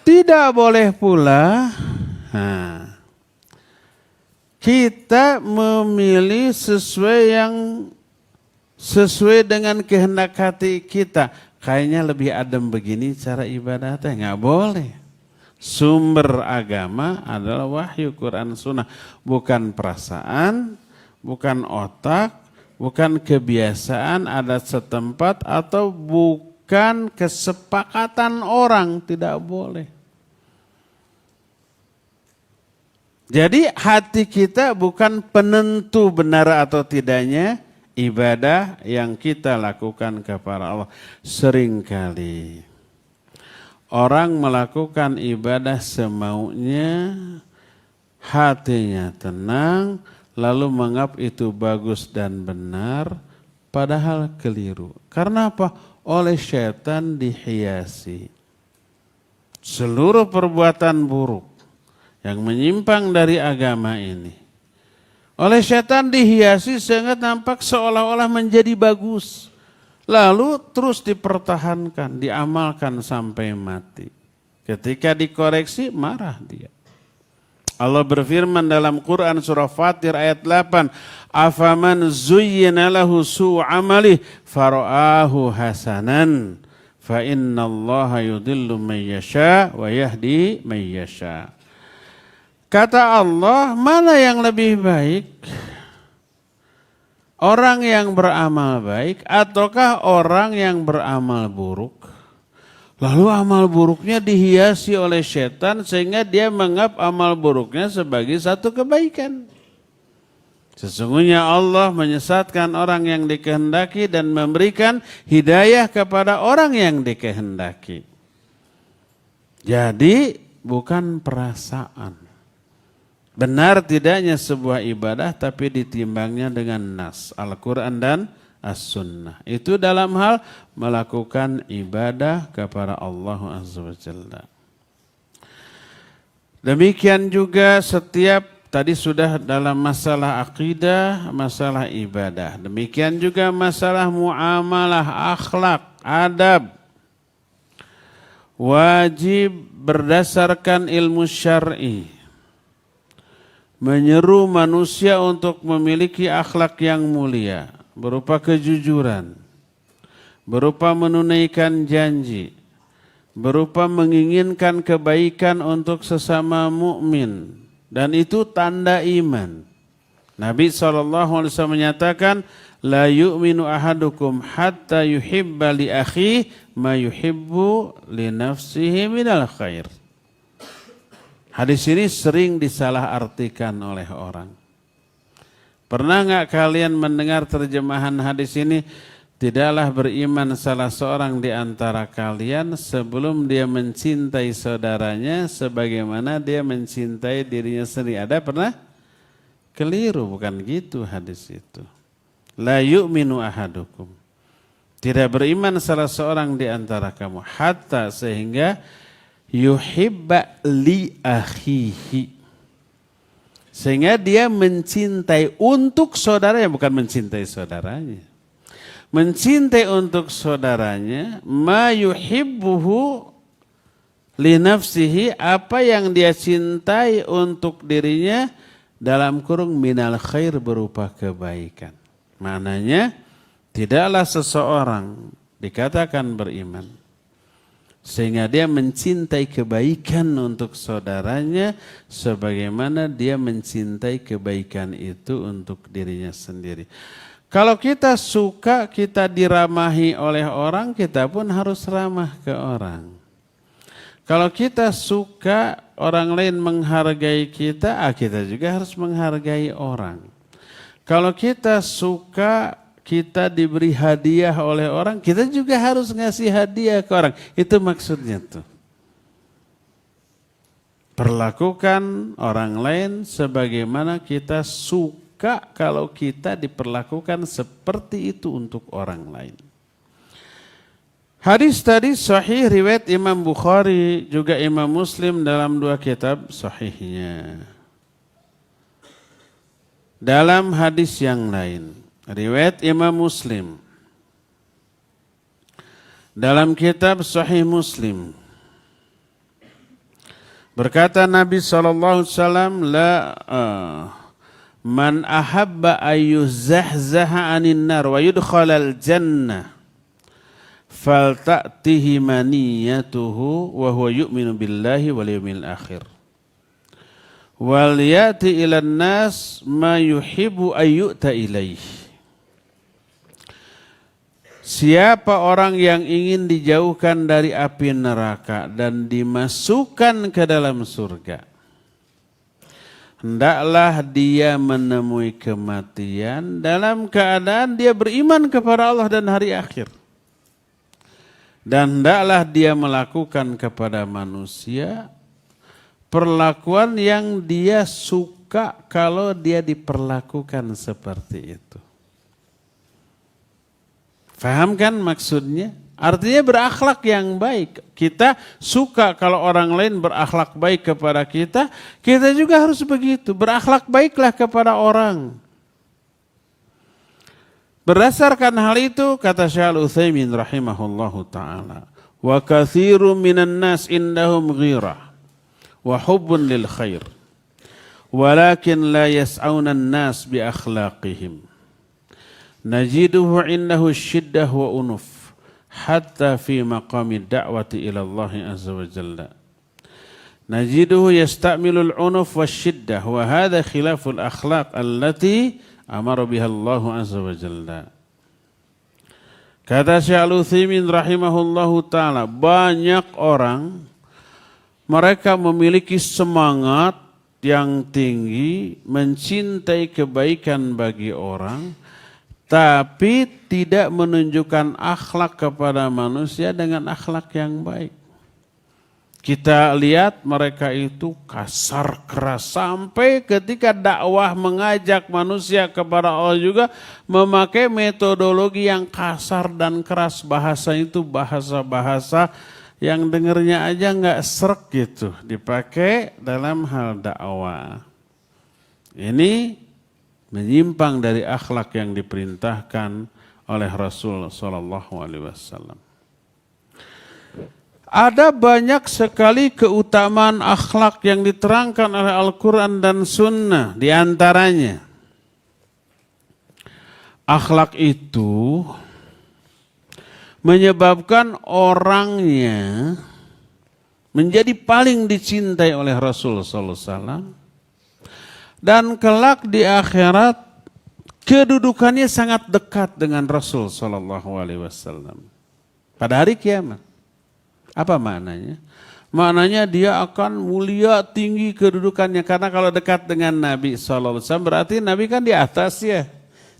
Tidak boleh pula kita memilih sesuai dengan kehendak hati kita. Kayaknya lebih adem begini cara ibadah, nggak boleh. Sumber agama adalah wahyu Quran Sunnah, bukan perasaan, bukan otak, bukan kebiasaan adat setempat, atau bukan kesepakatan orang, tidak boleh. Jadi hati kita bukan penentu benar atau tidaknya ibadah yang kita lakukan kepada Allah. Seringkali orang melakukan ibadah semaunya, hatinya tenang, lalu menganggap itu bagus dan benar, padahal keliru. Karena apa? Oleh syaitan dihiasi. Seluruh perbuatan buruk yang menyimpang dari agama ini oleh syaitan dihiasi sehingga nampak seolah-olah menjadi bagus. Lalu terus dipertahankan, diamalkan sampai mati. Ketika dikoreksi, marah dia. Allah berfirman dalam Quran surah Fatir ayat 8, "Afaman zuyyina lahu su'u amalih fara'ahu hasanan fa innallaha yudhillu man yasha wa yahdi man yasha." Kata Allah, mana yang lebih baik? Orang yang beramal baik ataukah orang yang beramal buruk? Lalu amal buruknya dihiasi oleh setan sehingga dia menganggap amal buruknya sebagai satu kebaikan. Sesungguhnya Allah menyesatkan orang yang dikehendaki dan memberikan hidayah kepada orang yang dikehendaki. Jadi bukan perasaan. Benar tidaknya sebuah ibadah tapi ditimbangnya dengan nas, Al-Quran dan As-Sunnah. Itu dalam hal melakukan ibadah kepada Allah Azza wa Jalla. Demikian juga setiap, tadi sudah dalam masalah akidah, masalah ibadah. Demikian juga masalah muamalah, akhlak, adab. Wajib berdasarkan ilmu syar'i. Menyeru manusia untuk memiliki akhlak yang mulia, berupa kejujuran, berupa menunaikan janji, berupa menginginkan kebaikan untuk sesama mukmin, dan itu tanda iman. Nabi SAW menyatakan, la yu'minu ahadukum hatta yuhibba li akhi ma yuhibbu li nafsihi minal khair. Hadis ini sering disalahartikan oleh orang. Pernah nggak kalian mendengar terjemahan hadis ini? Tidaklah beriman salah seorang di antara kalian sebelum dia mencintai saudaranya sebagaimana dia mencintai dirinya sendiri. Ada pernah? Keliru, bukan gitu hadis itu. La yu'minu ahadukum. Tidak beriman salah seorang di antara kamu. Hatta sehingga yuhibba li akhihi. Sehingga dia mencintai untuk saudaranya, bukan mencintai saudaranya. Mencintai untuk saudaranya, ma yuhibbuhu li nafsihi, apa yang dia cintai untuk dirinya, dalam kurung minal khair, berupa kebaikan. Maknanya, tidaklah seseorang dikatakan beriman sehingga dia mencintai kebaikan untuk saudaranya sebagaimana dia mencintai kebaikan itu untuk dirinya sendiri. Kalau kita suka kita diramahi oleh orang, kita pun harus ramah ke orang. Kalau kita suka orang lain menghargai kita, kita juga harus menghargai orang. Kalau kita suka kita diberi hadiah oleh orang, kita juga harus ngasih hadiah ke orang. Itu maksudnya tuh. Perlakukan orang lain sebagaimana kita suka kalau kita diperlakukan seperti itu untuk orang lain. Hadis tadi sahih riwayat Imam Bukhari juga Imam Muslim dalam dua kitab sahihnya. Dalam hadis yang lain, riwayat Imam Muslim, dalam kitab Sahih Muslim, berkata Nabi SAW, man ahabba ayyuzahzaha anin nar wa yudkhalal jannah falta'tihi maniyatuhu wa huwa yu'minu billahi wal yawmil akhir wal yati ilan nas ma yuhibbu ayyu'ta ilaih. Siapa orang yang ingin dijauhkan dari api neraka dan dimasukkan ke dalam surga, hendaklah dia menemui kematian dalam keadaan dia beriman kepada Allah dan hari akhir. Dan hendaklah dia melakukan kepada manusia perlakuan yang dia suka kalau dia diperlakukan seperti itu. Faham kan maksudnya? Artinya berakhlak yang baik. Kita suka kalau orang lain berakhlak baik kepada kita, kita juga harus begitu. Berakhlak baiklah kepada orang. Berdasarkan hal itu, kata Syekh Al-Utsaimin rahimahullahu ta'ala, wa katsirun minan nas indahum ghirah wa hubbun lil khair walakin la yas'auna an-nas bi akhlaqihim najiduhu indahu syiddah wa unuf hatta fi maqami da'wati ila Allah azza wa jalla najiduhu yasta'milu al-unuf wa syiddah wa hadha khilaful akhlaq allati amara biha Allah azza wa jalla. Kata Syekh Al-Utsaimin rahimahullahu ta'ala, banyak orang mereka memiliki semangat yang tinggi, mencintai kebaikan bagi orang, tapi tidak menunjukkan akhlak kepada manusia dengan akhlak yang baik. Kita lihat mereka itu kasar keras sampai ketika dakwah mengajak manusia kepada Allah juga memakai metodologi yang kasar dan keras. Bahasa itu bahasa-bahasa yang dengernya aja nggak srek gitu dipakai dalam hal dakwah. Ini menyimpang dari akhlak yang diperintahkan oleh Rasul sallallahu alaihi wasallam. Ada banyak sekali keutamaan akhlak yang diterangkan oleh Al-Quran dan Sunnah. Di antaranya, akhlak itu menyebabkan orangnya menjadi paling dicintai oleh Rasul sallallahu alaihi wasallam. Dan kelak di akhirat, kedudukannya sangat dekat dengan Rasul sallallahu alaihi wasallam. Pada hari kiamat. Apa maknanya? Maknanya dia akan mulia tinggi kedudukannya. Karena kalau dekat dengan Nabi SAW berarti Nabi kan di atas ya.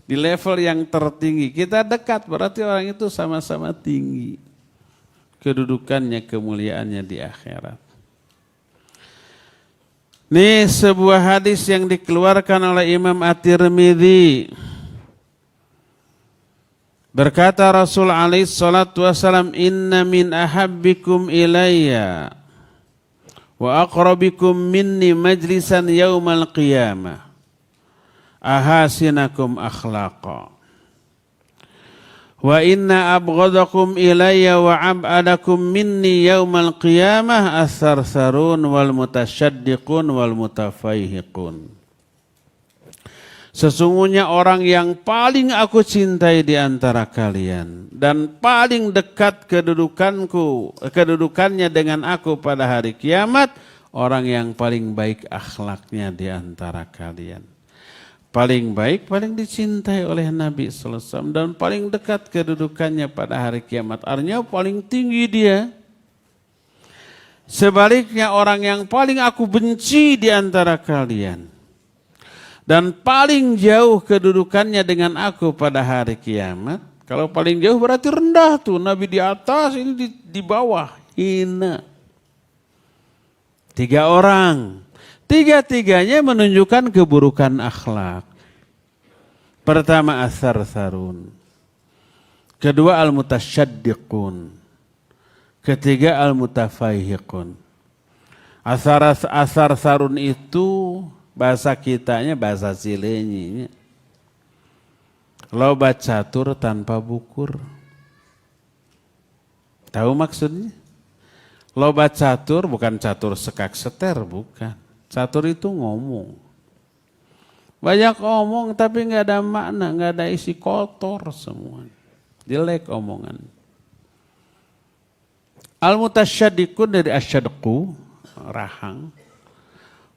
Di level yang tertinggi. Kita dekat berarti orang itu sama-sama tinggi. Kedudukannya, kemuliaannya di akhirat. Ini sebuah hadis yang dikeluarkan oleh Imam At-Tirmidzi. Berkata Rasul alaihi salatu wasalam, inna min ahabbikum ilayya wa aqrabikum minni majlisan yaumal qiyamah ahasinakum akhlaqa wa inna abghadakum ilayya wa ab'adakum minni yaumal qiyamah as-sarsarun wal mutasyaddiqun wal mutafaihiqun. Sesungguhnya orang yang paling aku cintai di antara kalian dan paling dekat kedudukannya dengan aku pada hari kiamat, orang yang paling baik akhlaknya di antara kalian. Paling baik, paling dicintai oleh Nabi sallallahu alaihi wasallam dan paling dekat kedudukannya pada hari kiamat. Artinya paling tinggi dia. Sebaliknya orang yang paling aku benci di antara kalian dan paling jauh kedudukannya dengan aku pada hari kiamat. Kalau paling jauh berarti rendah tuh. Nabi di atas, ini di bawah. Hina. 3 orang. 3-tiganya menunjukkan keburukan akhlak. Pertama as-sarsarun. Kedua al-mutasyaddiqun. Ketiga al-mutafaihiqun. As-sarsarun itu Bahasa kitanya bahasa Cileunyi. Loba catur tanpa bukur. Tahu maksudnya? Loba catur bukan catur sekak seter, bukan. Catur itu ngomong. Banyak omong tapi nggak ada makna, nggak ada isi, kotor semua. Jelek omongan. Al-mutasyaddiqun dari asyadqu, rahang.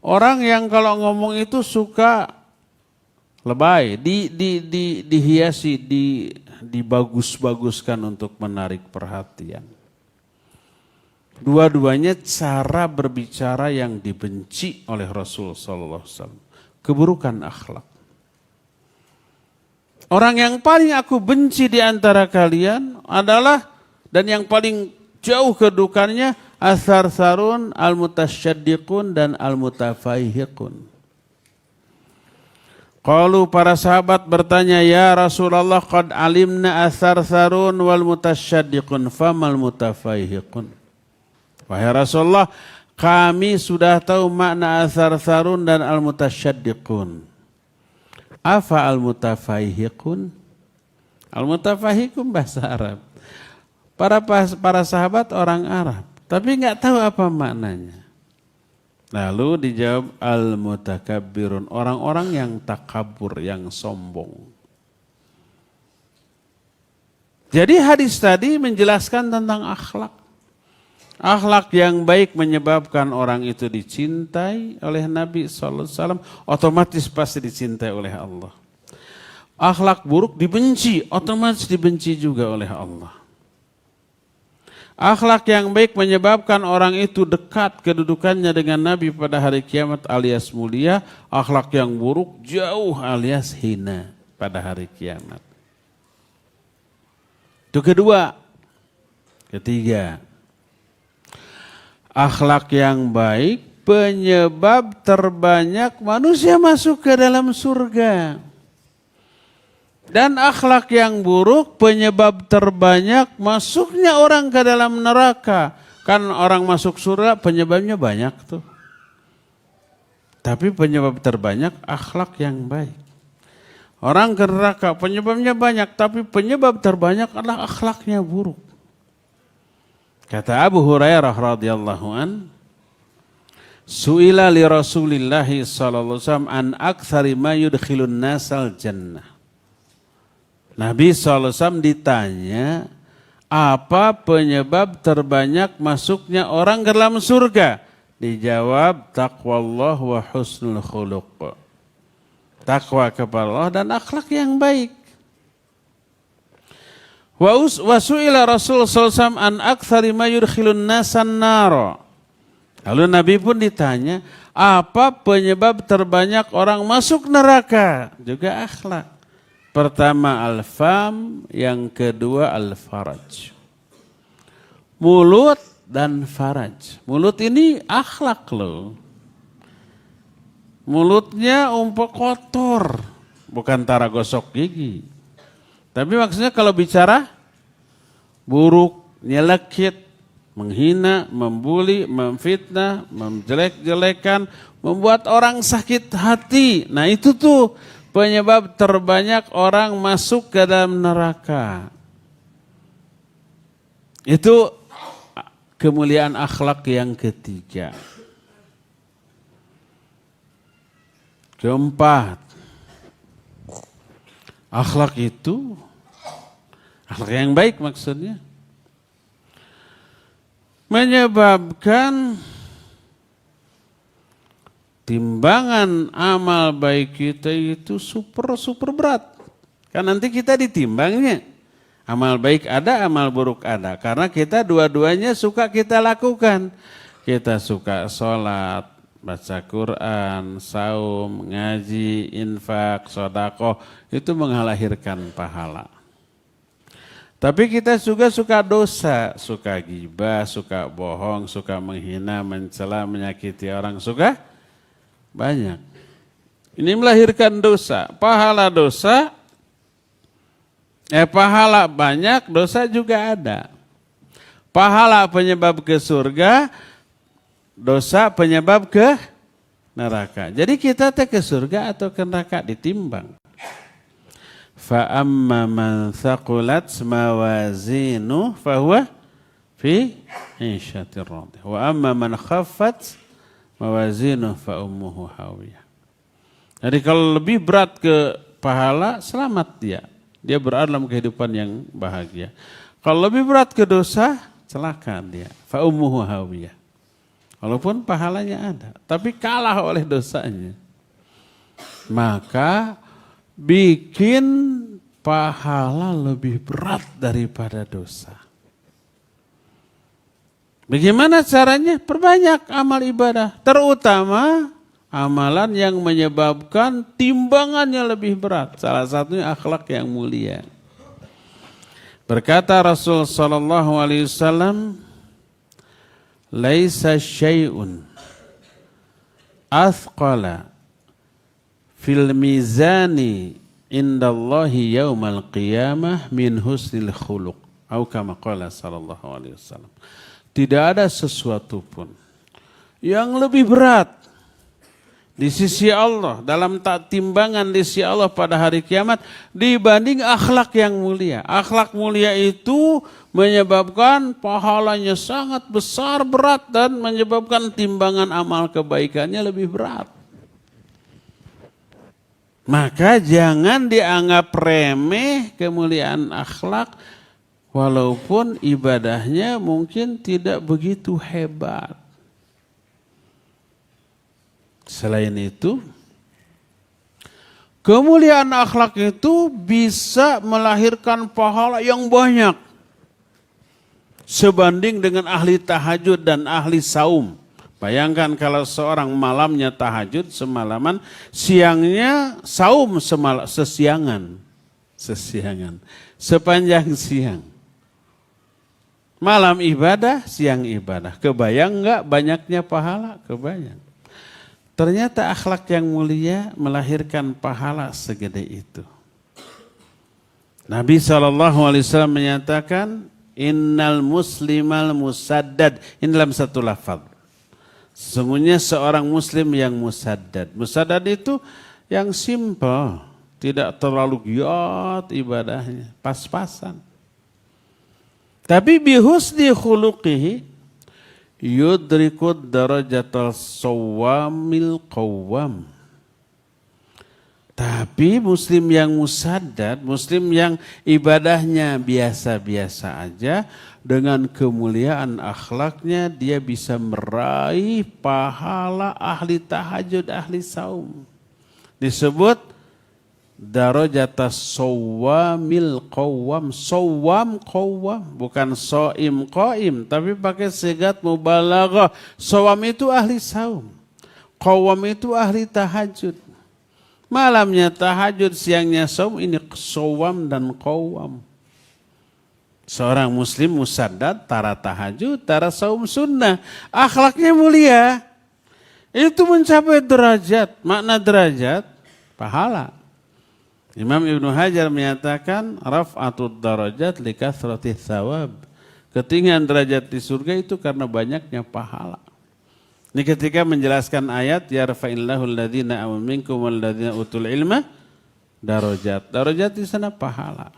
Orang yang kalau ngomong itu suka lebay, dihiasi, dibagus-baguskan untuk menarik perhatian. Dua-duanya cara berbicara yang dibenci oleh Rasul sallallahu alaihi wasallam. Keburukan akhlak. Orang yang paling aku benci di antara kalian adalah, dan yang paling jauh kedudukannya, as-sarsarun, al-mutasyaddiqun dan al-mutafaihiqun. Qalu, para sahabat bertanya, ya Rasulullah, qad alimna as-sarsarun wal mutasyaddiqun famal mutafaihiqun. Wahai Rasulullah, kami sudah tahu makna as-sarsarun dan al-mutasyaddiqun. Afa al-mutafaihiqun? Al-mutafaihiqun bahasa Arab. Para sahabat orang Arab, tapi nggak tahu apa maknanya. Lalu dijawab al-mutakabbirun, orang-orang yang takabur, yang sombong. Jadi hadis tadi menjelaskan tentang akhlak. Akhlak yang baik menyebabkan orang itu dicintai oleh Nabi SAW, otomatis pasti dicintai oleh Allah. Akhlak buruk dibenci, otomatis dibenci juga oleh Allah. Akhlak yang baik menyebabkan orang itu dekat kedudukannya dengan Nabi pada hari kiamat alias mulia. Akhlak yang buruk jauh alias hina pada hari kiamat. Itu kedua. Ketiga, akhlak yang baik penyebab terbanyak manusia masuk ke dalam surga. Dan akhlak yang buruk penyebab terbanyak masuknya orang ke dalam neraka. Kan orang masuk surga penyebabnya banyak tuh. Tapi penyebab terbanyak akhlak yang baik. Orang ke neraka penyebabnya banyak, tapi penyebab terbanyak adalah akhlaknya buruk. Kata Abu Hurairah radhiyallahu an, su'ila li Rasulillah sallallahu alaihi wasallam an aktsari ma yudkhilun nasal jannah. Nabi SAW ditanya, apa penyebab terbanyak masuknya orang ke dalam surga? Dijawab, taqwallah wa husnul khuluq. Takwa kepada Allah dan akhlak yang baik. Wa su'ila Rasul SAW an aktsari ma yudkhilun nasan nara. Lalu Nabi pun ditanya, apa penyebab terbanyak orang masuk neraka? Juga akhlak. Pertama al-fam, yang kedua al-faraj. Mulut dan faraj. Mulut ini akhlak loh. Mulutnya umpuk kotor, bukan tara gosok gigi. Tapi maksudnya kalau bicara buruk, nyelekit, menghina, membuli, memfitnah, menjelek-jelekan, membuat orang sakit hati. Nah itu tuh penyebab terbanyak orang masuk ke dalam neraka. Itu kemuliaan akhlak yang ketiga. Keempat, akhlak itu, akhlak yang baik maksudnya, menyebabkan timbangan amal baik kita itu super berat. Kan nanti kita ditimbangnya. Amal baik ada, amal buruk ada. Karena kita dua-duanya suka kita lakukan. Kita suka sholat, baca Quran, saum, ngaji, infak, sedekah. Itu mengalahirkan pahala. Tapi kita juga suka dosa. Suka ghibah, suka bohong, suka menghina, mencela, menyakiti orang. Suka banyak. Ini melahirkan dosa. Pahala dosa, pahala banyak, dosa juga ada. Pahala penyebab ke surga, dosa penyebab ke neraka. Jadi kita teh ke surga atau ke neraka ditimbang. Fa amma man thaqulat mawazinu fahuwa fi 'ishatir radiyah. Wa amma man khaffat mawazinu fa ummuhu hawiyah. Jadi kalau lebih berat ke pahala, selamat dia. Dia berada dalam kehidupan yang bahagia. Kalau lebih berat ke dosa, celaka dia. Fa ummuhu hawiyah. Walaupun pahalanya ada, tapi kalah oleh dosanya. Maka bikin pahala lebih berat daripada dosa. Bagaimana caranya? Perbanyak amal ibadah, terutama amalan yang menyebabkan timbangannya lebih berat. Salah satunya akhlak yang mulia. Berkata Rasul sallallahu alaihi wasallam, "Laisa syai'un athqala fil mizani indallahi yaumal qiyamah min husnil khuluq." Atau kama qala sallallahu alaihi wasallam. Tidak ada sesuatu pun yang lebih berat di sisi Allah, dalam timbangan di sisi Allah pada hari kiamat dibanding akhlak yang mulia. Akhlak mulia itu menyebabkan pahalanya sangat besar, berat, dan menyebabkan timbangan amal kebaikannya lebih berat. Maka jangan dianggap remeh kemuliaan akhlak, walaupun ibadahnya mungkin tidak begitu hebat. Selain itu, kemuliaan akhlak itu bisa melahirkan pahala yang banyak sebanding dengan ahli tahajud dan ahli saum. Bayangkan kalau seorang malamnya tahajud semalaman, siangnya saum sesiangan, sepanjang siang. Malam ibadah, siang ibadah. Kebayang enggak banyaknya pahala? Kebayang. Ternyata akhlak yang mulia melahirkan pahala segede itu. Nabi SAW menyatakan, innal muslimal musaddad. Ini dalam satu lafaz. Sesungguhnya seorang muslim yang musaddad. Musaddad itu yang simple. Tidak terlalu giat ibadahnya. Pas-pasan. Tapi bihusni khuluqihi yudrikud darajatal sawamil qawwam. Tapi muslim yang musaddad, muslim yang ibadahnya biasa-biasa aja, dengan kemuliaan akhlaknya dia bisa meraih pahala ahli tahajud, ahli saum. Disebut darajatas sawamil qawwam. Sawam qawwam, bukan soim qaim, tapi pakai sigat mubalaghah. Sawam itu ahli saum, qawwam itu ahli tahajud. Malamnya tahajud, siangnya saum, ini sawam dan qawwam. Seorang muslim musaddad, tara tahajud, tara saum sunnah, akhlaknya mulia, itu mencapai derajat. Makna derajat, pahala. Imam Ibnu Hajar menyatakan raf'atud darajat likathrati thawab. Ketinggian derajat di surga itu karena banyaknya pahala. Ini ketika menjelaskan ayat yarfa'illahu alladhina amanu minkum walladhina utul ilma darajat. Darajat di sana pahala.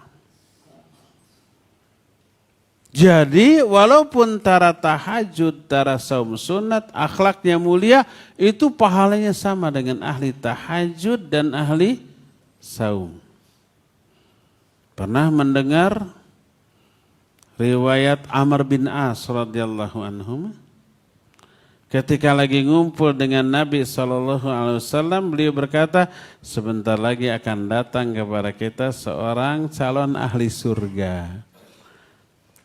Jadi walaupun tara tahajud, tara saum sunat, akhlaknya mulia, itu pahalanya sama dengan ahli tahajud dan ahli saum. Pernah mendengar riwayat Amr bin As radhiyallahu anhu? Ketika lagi ngumpul dengan Nabi SAW, beliau berkata, sebentar lagi akan datang kepada kita seorang calon ahli surga.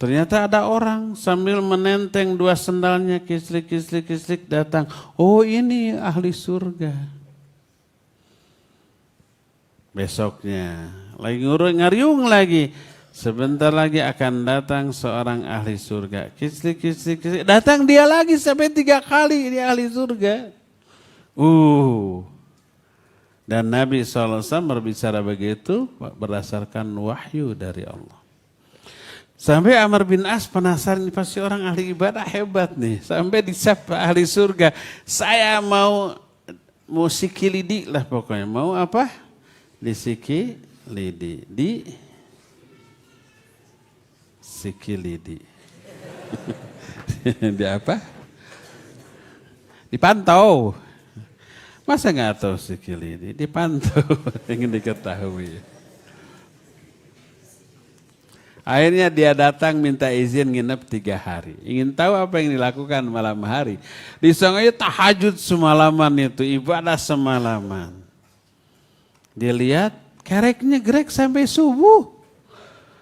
Ternyata ada orang sambil menenteng dua sendalnya, kislik datang. Oh, ini ahli surga. Besoknya lagi ngariung lagi, sebentar lagi akan datang seorang ahli surga. Kislik. Datang dia lagi sampai 3 kali, ini ahli surga. Dan Nabi SAW berbicara begitu berdasarkan wahyu dari Allah. Sampai Amr bin As penasaran, ini pasti orang ahli ibadah hebat nih. Sampai disapa ahli surga, saya mau mau siki lidi lah pokoknya. Mau apa? Disiki lidi. Di siki lidi. Di apa? Dipantau. Masa nggak tahu siki lidi? Dipantau. Ingin diketahui. Akhirnya dia datang minta izin nginep 3 hari. Ingin tahu apa yang dilakukan malam hari. Disangka tahajud semalaman itu, ibadah semalaman. Dia lihat kereknya grek sampai subuh.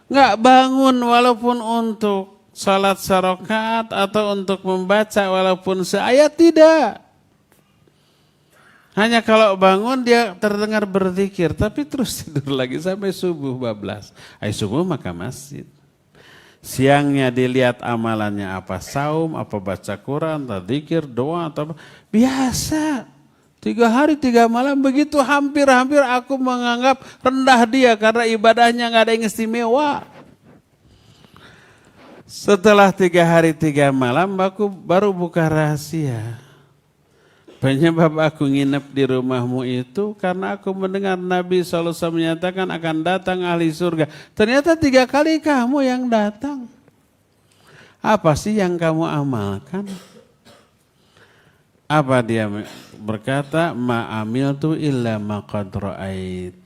Nggak bangun walaupun untuk salat sarokat atau untuk membaca walaupun seayat tidak. Hanya kalau bangun dia terdengar berzikir, tapi terus tidur lagi sampai subuh bablas. Subuh maka masjid. Siangnya dilihat amalannya apa, saum, apa baca Quran, zikir, doa, atau apa. Biasa. 3 hari 3 malam begitu hampir-hampir aku menganggap rendah dia karena ibadahnya nggak ada yang istimewa. Setelah 3 hari 3 malam aku baru buka rahasia. Penyebab aku nginep di rumahmu itu karena aku mendengar Nabi SAW menyatakan akan datang ahli surga. Ternyata 3 kali kamu yang datang. Apa sih yang kamu amalkan? Apa dia berkata? Ma'amiltu illa maqad ra'ait.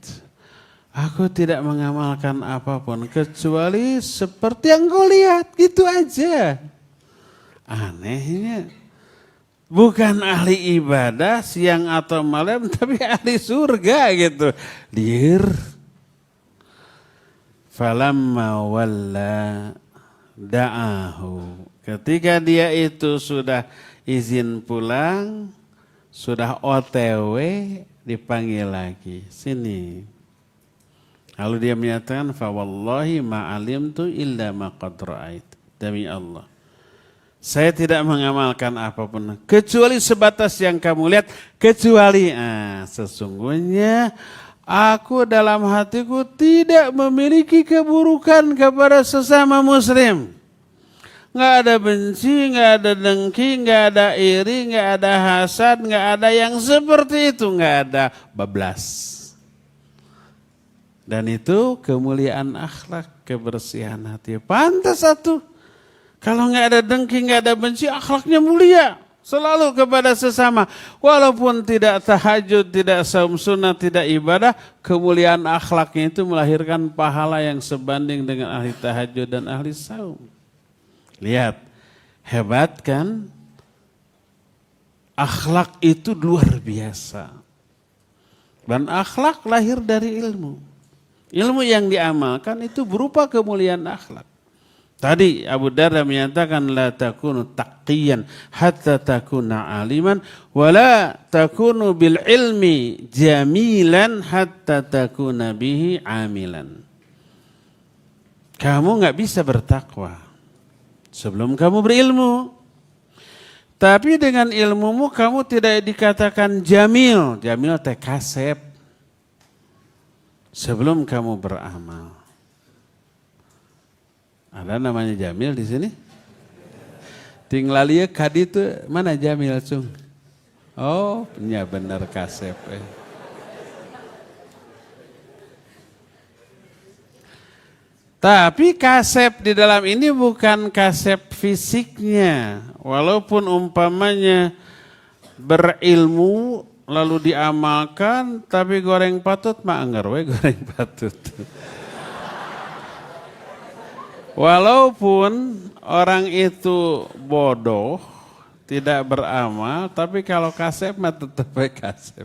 Aku tidak mengamalkan apapun kecuali seperti yang kau lihat. Gitu aja. Anehnya. Bukan ahli ibadah siang atau malam, tapi ahli surga gitu. Dir. Falamma walla da'ahu. Ketika dia itu sudah izin pulang, sudah OTW, dipanggil lagi. Sini. Lalu dia menyatakan, fa wallahi ma'alimtu illa ma qad ra'ait. Demi Allah. Saya tidak mengamalkan apapun kecuali sebatas yang kamu lihat, kecuali sesungguhnya aku dalam hatiku tidak memiliki keburukan kepada sesama muslim. Nggak ada benci, nggak ada dengki, nggak ada iri, nggak ada hasad, nggak ada yang seperti itu, nggak ada bablas. Dan itu kemuliaan akhlak, kebersihan hati. Pantas satu. Kalau nggak ada dengki, nggak ada benci, akhlaknya mulia. Selalu kepada sesama. Walaupun tidak tahajud, tidak saum sunnah, tidak ibadah, kemuliaan akhlaknya itu melahirkan pahala yang sebanding dengan ahli tahajud dan ahli saum. Lihat, hebat kan? Akhlak itu luar biasa. Dan akhlak lahir dari ilmu. Ilmu yang diamalkan itu berupa kemuliaan akhlak. Tadi Abu Darda menyatakan la takunu taqiyan hatta takuna aliman wa la takunu bil ilmi jamilan hatta takuna bihi amilan. Kamu enggak bisa bertakwa sebelum kamu berilmu. Tapi dengan ilmumu kamu tidak dikatakan jamil, jamil teh kasep. Sebelum kamu beramal. Ada namanya Jamil di sini? Tinggal lihat kadi itu mana Jamil cung? Oh, ya benar kasep. Tapi kasep di dalam ini bukan kasep fisiknya. Walaupun umpamanya berilmu lalu diamalkan, tapi goreng patut mah anggar we goreng patut. Walaupun orang itu bodoh, tidak beramal, tapi kalau kasep mah tetap kasep.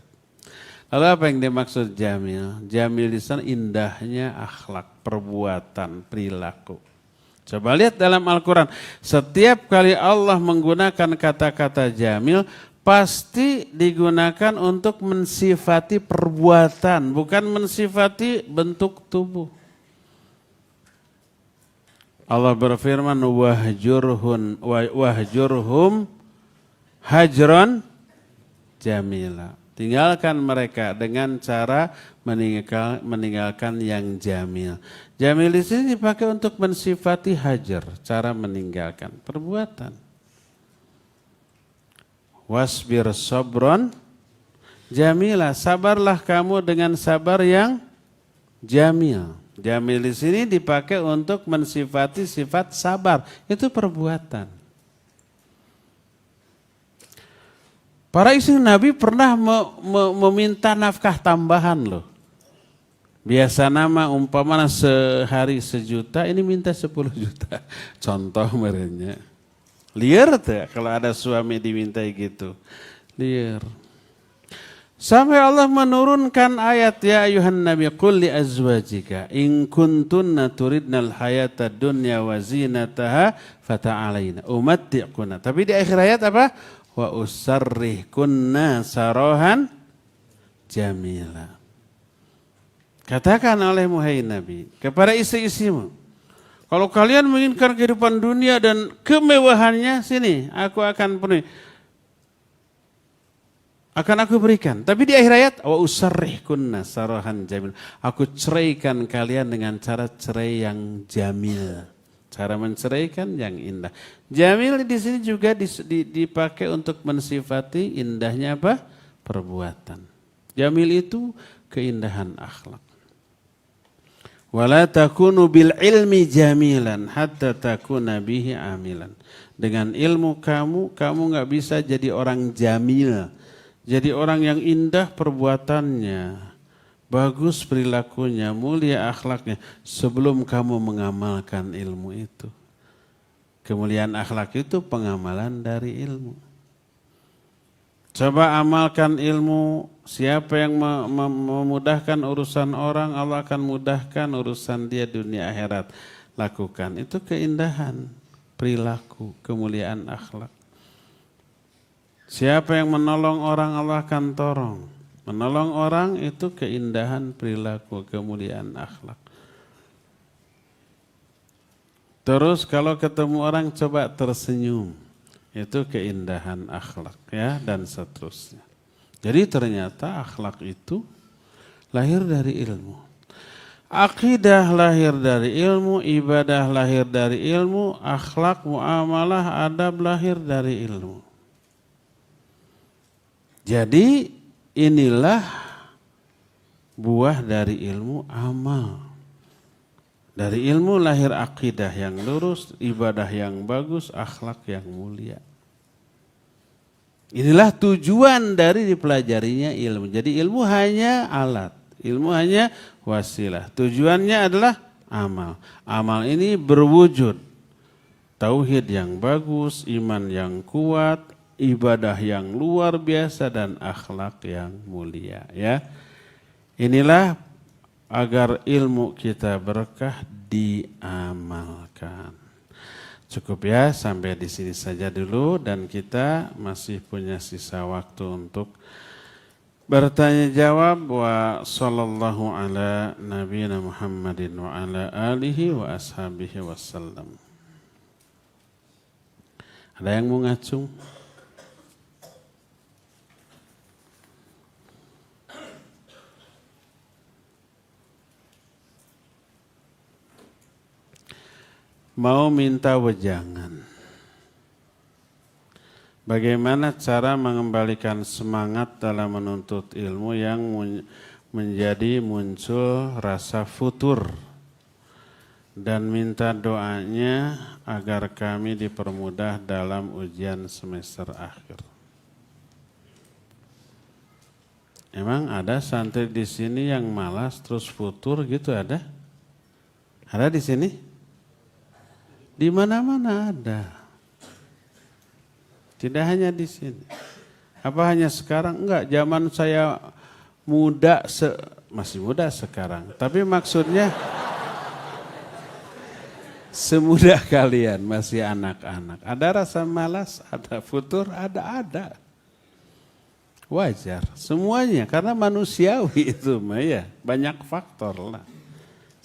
Lalu apa yang dimaksud jamil? Jamil di sana indahnya akhlak, perbuatan, perilaku. Coba lihat dalam Al-Quran, setiap kali Allah menggunakan kata-kata jamil, pasti digunakan untuk mensifati perbuatan, bukan mensifati bentuk tubuh. Allah berfirman wahjurhum hajron jamila. Tinggalkan mereka dengan cara meninggalkan yang jamil. Jamil di sini dipakai untuk mensifati hajar, cara meninggalkan perbuatan. Wasbir sabron Jamilah, sabarlah kamu dengan sabar yang jamil. Jamil di sini dipakai untuk mensifati sifat sabar. Itu perbuatan. Para istri Nabi pernah meminta nafkah tambahan loh. Biasa nama umpamanya sehari 1.000.000, ini minta 10 juta. Contoh merenya. Liar tuh kalau ada suami dimintai gitu. Liar. Sampai Allah menurunkan ayat, ya ayuhan nabi qul li azwajika in kuntunna turidnal hayata dunya wa zinataha fata'alaina umatti'kunna. Tapi di akhir ayat apa? Wa usarrihkunna sarahan jamila. Katakan olehmu hai Nabi kepada istri-istrimu, kalau kalian menginginkan kehidupan dunia dan kemewahannya, sini aku akan penuhi. Akan aku berikan. Tapi di akhir ayat, wa usarrihkunna sarahan jamil. Aku ceraikan kalian dengan cara cerai yang jamil. Cara menceraikan yang indah. Jamil di sini juga dipakai untuk mensifati indahnya apa? Perbuatan. Jamil itu keindahan akhlak. Wala takunu bil ilmi jamilan hatta takuna bihi amilan. Dengan ilmu kamu nggak bisa jadi orang jamil. Jadi orang yang indah perbuatannya, bagus perilakunya, mulia akhlaknya sebelum kamu mengamalkan ilmu itu. Kemuliaan akhlak itu pengamalan dari ilmu. Coba amalkan ilmu, siapa yang memudahkan urusan orang, Allah akan mudahkan urusan dia dunia akhirat. Lakukan, itu keindahan perilaku, kemuliaan akhlak. Siapa yang menolong orang, Allah akan tolong. Menolong orang itu keindahan perilaku, kemuliaan akhlak. Terus kalau ketemu orang coba tersenyum. Itu keindahan akhlak ya, dan seterusnya. Jadi ternyata akhlak itu lahir dari ilmu. Akidah lahir dari ilmu, ibadah lahir dari ilmu, akhlak, muamalah, adab lahir dari ilmu. Jadi inilah buah dari ilmu amal. Dari ilmu lahir akidah yang lurus, ibadah yang bagus, akhlak yang mulia. Inilah tujuan dari dipelajarinya ilmu. Jadi ilmu hanya alat, ilmu hanya wasilah. Tujuannya adalah amal. Amal ini berwujud tauhid yang bagus, iman yang kuat, ibadah yang luar biasa, dan akhlak yang mulia. Ya, inilah agar ilmu kita berkah diamalkan. Cukup ya, sampai di sini saja dulu, dan kita masih punya sisa waktu untuk bertanya jawab. Wa sallallahu ala nabiyina Muhammadin wa ala alihi wa ashabihi wasallam. Ada yang mau ngacung? Mau minta wejangan. Bagaimana cara mengembalikan semangat dalam menuntut ilmu yang menjadi muncul rasa futur, dan minta doanya agar kami dipermudah dalam ujian semester akhir. Emang ada santri di sini yang malas terus futur gitu, ada? Ada di sini? Di mana-mana ada. Tidak hanya di sini. Apa hanya sekarang? Enggak, zaman saya muda, masih muda sekarang. Tapi maksudnya semudah kalian, masih anak-anak. Ada rasa malas, ada futur, ada. Wajar, semuanya. Karena manusiawi itu, ya, banyak faktor lah.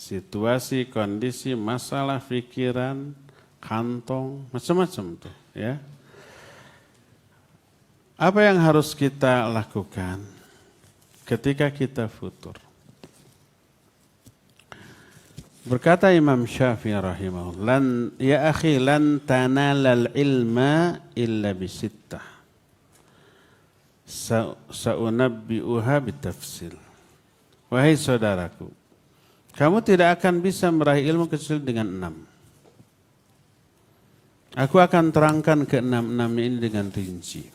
Situasi, kondisi, masalah, pikiran, kantong, macam-macam tuh, ya. Apa yang harus kita lakukan ketika kita futur? Berkata Imam Syafi'i rahimahullah, ya akhi lan tanalal ilma illa bisittah. Sa'unabbi'uha bitafsil. Wahai saudaraku, kamu tidak akan bisa meraih ilmu kecuali dengan 6. Aku akan terangkan ke 6-6 ini dengan rinci.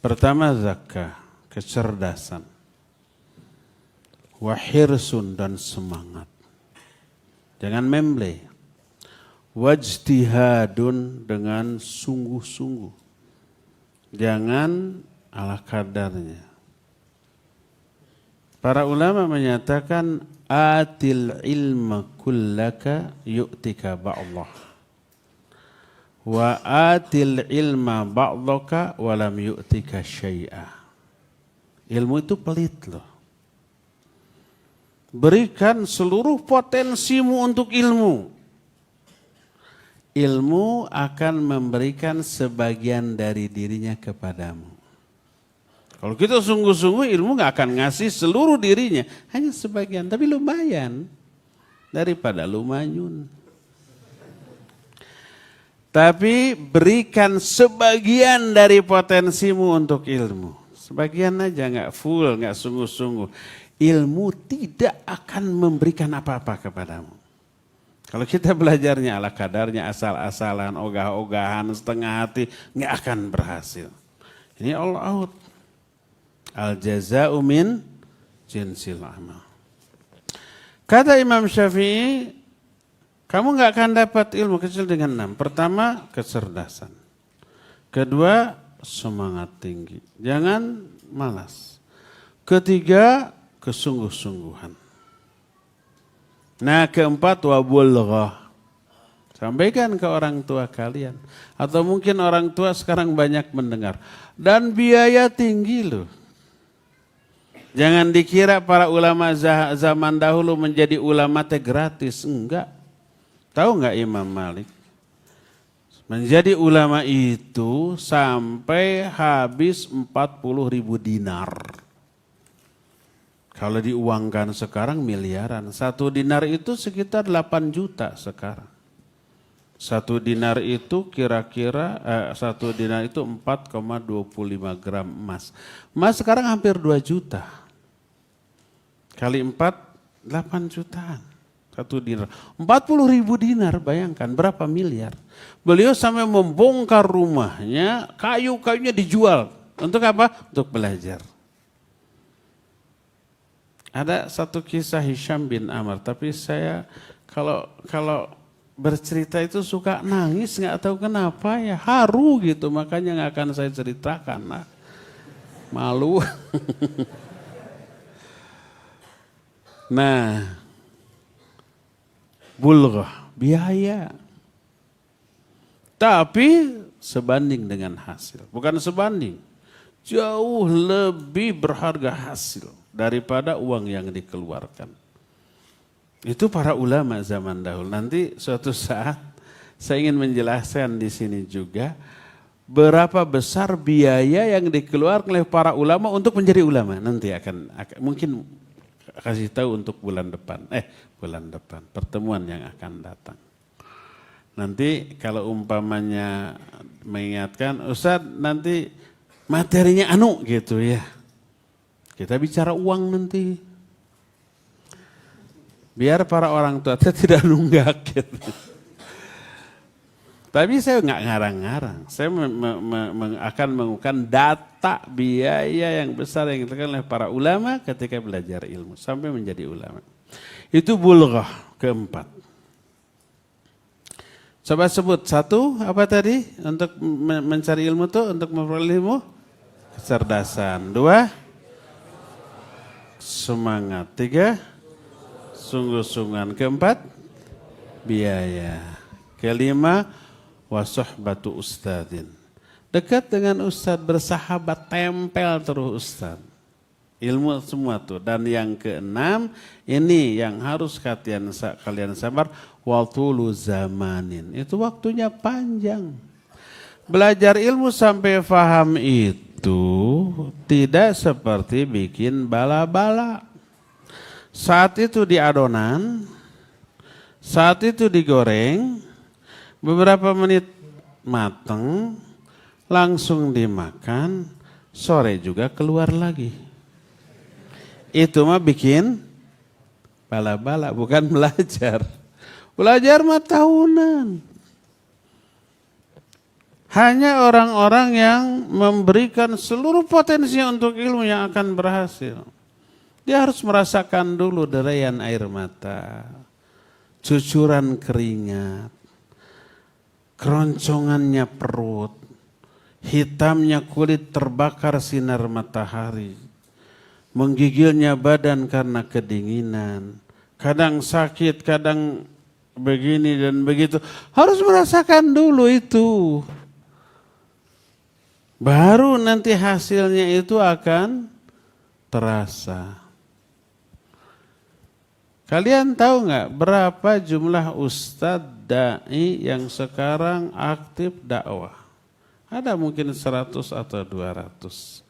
Pertama, zakah, kecerdasan. Wahirsun, dan semangat. Jangan memble. Wajtihadun, dengan sungguh-sungguh. Jangan ala kadarnya. Para ulama menyatakan atil ilma kullaka yu'tika ba'dhah wa atil ilma ba'dhaka wa lam yu'tika syai'a. Ilmu itu pelit loh. Berikan seluruh potensimu untuk ilmu. Ilmu akan memberikan sebagian dari dirinya kepadamu. Kalau kita sungguh-sungguh, ilmu gak akan ngasih seluruh dirinya, hanya sebagian, tapi lumayan daripada lumanyun. Tapi berikan sebagian dari potensimu untuk ilmu. Sebagian aja, gak full, gak sungguh-sungguh. Ilmu tidak akan memberikan apa-apa kepadamu. Kalau kita belajarnya ala kadarnya, asal-asalan, ogah-ogahan, setengah hati, gak akan berhasil. Ini all out. Al-jaza'u min jinsil amal. Kata Imam Syafi'i, kamu gak akan dapat ilmu kecuali dengan 6. Pertama, kecerdasan. Kedua, semangat tinggi. Jangan malas. Ketiga, kesungguh-sungguhan. Nah, keempat, wabulghah. Sampaikan ke orang tua kalian. Atau mungkin orang tua sekarang banyak mendengar. Dan biaya tinggi loh. Jangan dikira para ulama zaman dahulu menjadi ulama teh gratis. Enggak. Tahu enggak Imam Malik? Menjadi ulama itu sampai habis 40.000 dinar. Kalau diuangkan sekarang miliaran. 1 dinar itu sekitar 8 juta sekarang. 1 dinar itu kira-kira 1 dinar itu 4,25 gram emas. Emas sekarang hampir 2 juta. Kali 4, 8 jutaan. 1 dinar. 40.000 dinar, bayangkan berapa miliar. Beliau sampai membongkar rumahnya, kayu-kayunya dijual. Untuk apa? Untuk belajar. Ada satu kisah Hisham bin Amr, tapi saya kalau bercerita itu suka nangis, nggak tahu kenapa ya, haru gitu, makanya nggak akan saya ceritakan. Nah, malu. Nah, bulghah, biaya. Tapi sebanding dengan hasil. Bukan sebanding, jauh lebih berharga hasil daripada uang yang dikeluarkan. Itu para ulama zaman dahulu. Nanti suatu saat saya ingin menjelaskan di sini juga berapa besar biaya yang dikeluarkan oleh para ulama untuk menjadi ulama. Nanti akan mungkin kasih tahu untuk bulan depan. Pertemuan yang akan datang. Nanti kalau umpamanya mengingatkan, Ustaz nanti materinya gitu ya. Kita bicara uang nanti. Biar para orang tua tidak nunggak gitu. Tapi saya nggak ngarang-ngarang. Saya akan menggunakan data biaya yang besar yang ditekan oleh para ulama ketika belajar ilmu. Sampai menjadi ulama. Itu bulghah keempat. Coba sebut satu, apa tadi? Untuk mencari ilmu itu, untuk memperoleh ilmu? Kecerdasan. 2, semangat. 3, sungguh-sungguhan. 4, biaya. 5, wasuhbatu ustadzin. Dekat dengan ustadz, bersahabat, tempel terus ustadz. Ilmu semua tuh. Dan yang 6, ini yang harus kalian sabar, watulu zamanin. Itu waktunya panjang. Belajar ilmu sampai faham itu tidak seperti bikin bala-bala. Saat itu di adonan, saat itu digoreng, beberapa menit mateng, langsung dimakan, sore juga keluar lagi. Itu mah bikin bala-bala, bukan belajar. Belajar mah tahunan. Hanya orang-orang yang memberikan seluruh potensinya untuk ilmu yang akan berhasil. Dia harus merasakan dulu derayan air mata, cucuran keringat, keroncongannya perut, hitamnya kulit terbakar sinar matahari, menggigilnya badan karena kedinginan, kadang sakit, kadang begini dan begitu. Harus merasakan dulu itu. Baru nanti hasilnya itu akan terasa. Kalian tahu nggak berapa jumlah ustadz dai yang sekarang aktif dakwah? Ada mungkin 100 atau 200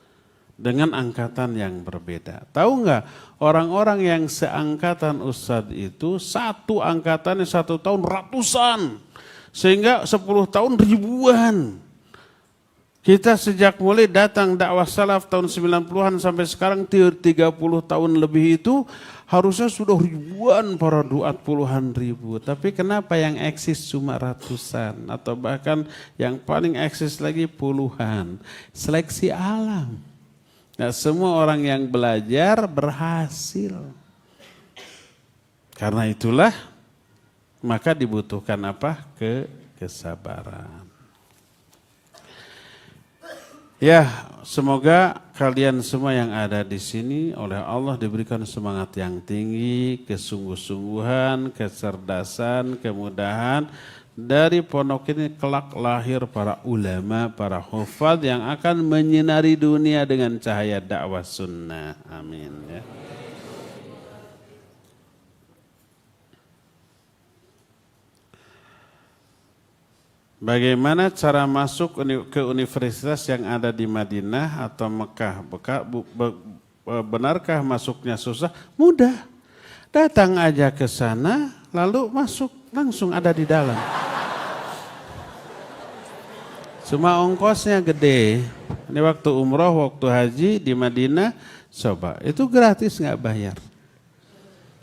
dengan angkatan yang berbeda. Tahu nggak orang-orang yang seangkatan ustadz itu satu angkatannya 1 tahun ratusan, sehingga 10 tahun ribuan. Kita sejak mulai datang dakwah salaf tahun 90-an sampai sekarang 30 tahun lebih itu harusnya sudah ribuan para duat, puluhan ribu. Tapi kenapa yang eksis cuma ratusan atau bahkan yang paling eksis lagi puluhan? Seleksi alam. Nah, semua orang yang belajar berhasil. Karena itulah maka dibutuhkan apa? Kesabaran. Ya, semoga kalian semua yang ada di sini oleh Allah diberikan semangat yang tinggi, kesungguh-sungguhan, kecerdasan, kemudahan. Dari pondok ini kelak lahir para ulama, para hufadz yang akan menyinari dunia dengan cahaya dakwah sunnah. Amin. Ya. Bagaimana cara masuk ke universitas yang ada di Madinah atau Mekah? Benarkah masuknya susah? Mudah. Datang aja ke sana, lalu masuk, langsung ada di dalam. Cuma ongkosnya gede. Ini waktu umroh, waktu haji di Madinah, coba. Itu gratis, nggak bayar.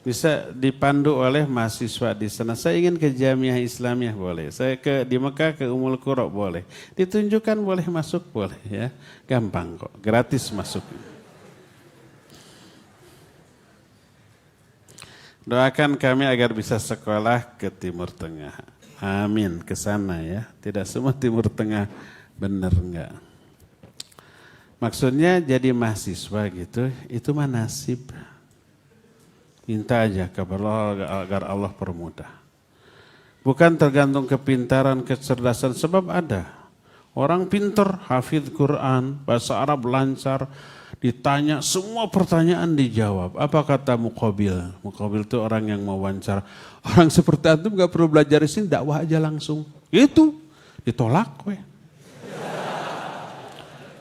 Bisa dipandu oleh mahasiswa di sana. Saya ingin ke Jamiah Islamiyah boleh. Saya di Mekah ke Ummul Qura boleh. Ditunjukkan boleh masuk boleh ya. Gampang kok, gratis masuknya. Doakan kami agar bisa sekolah ke Timur Tengah. Amin, ke sana ya. Tidak semua Timur Tengah benar enggak. Maksudnya jadi mahasiswa gitu, itu mah nasib. Minta aja kepada Allah agar Allah permudah. Bukan tergantung kepintaran, kecerdasan, sebab ada. Orang pintar, hafidz Quran, bahasa Arab lancar, ditanya semua pertanyaan dijawab. Apa kata Muqabil? Muqabil itu orang yang mau wawancara. Orang seperti antum gak perlu belajar di sini, dakwah aja langsung. Itu ditolak weh.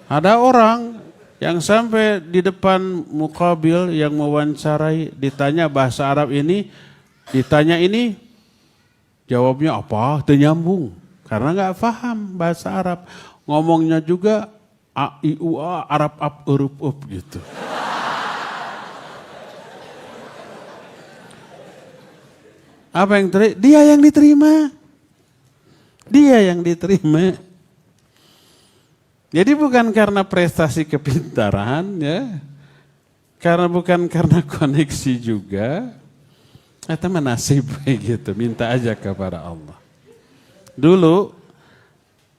Ada orang yang sampai di depan Muqabil yang mewawancarai, ditanya bahasa Arab ini, ditanya ini, jawabnya apa? Ternyambung. Karena nggak paham bahasa Arab. Ngomongnya juga A, I, U, A, Arab, Ab, Urup, Up gitu. Apa yang terjadi? Dia yang diterima. Dia yang diterima. Jadi bukan karena prestasi kepintaran ya, bukan karena koneksi juga, itu nasib gitu, minta aja kepada Allah. Dulu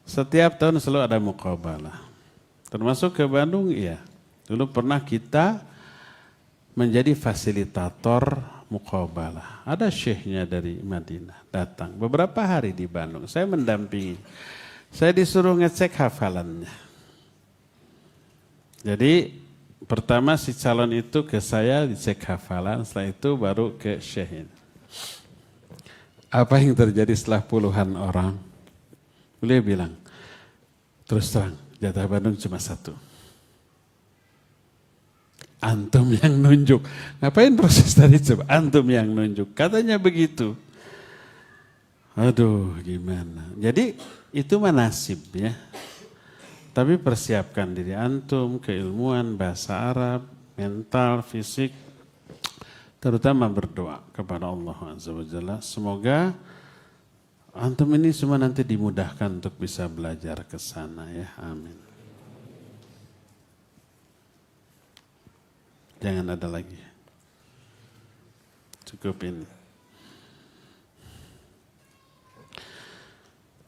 setiap tahun selalu ada muqabalah, termasuk ke Bandung iya. Dulu pernah kita menjadi fasilitator muqabalah. Ada syekhnya dari Madinah datang beberapa hari di Bandung, saya mendampingi. Saya disuruh ngecek hafalannya. Jadi pertama si calon itu ke saya dicek hafalan, setelah itu baru ke syekh ini. Apa yang terjadi setelah puluhan orang? Beliau bilang, terus terang jatah Bandung cuma 1. Antum yang nunjuk. Ngapain proses tadi coba? Antum yang nunjuk. Katanya begitu. Aduh gimana. Jadi itu mah nasib ya. Tapi persiapkan diri antum, keilmuan, bahasa Arab, mental, fisik, terutama berdoa kepada Allah Azza wa Jalla. Semoga antum ini semua nanti dimudahkan untuk bisa belajar ke sana ya. Amin. Jangan ada lagi. Cukup ini.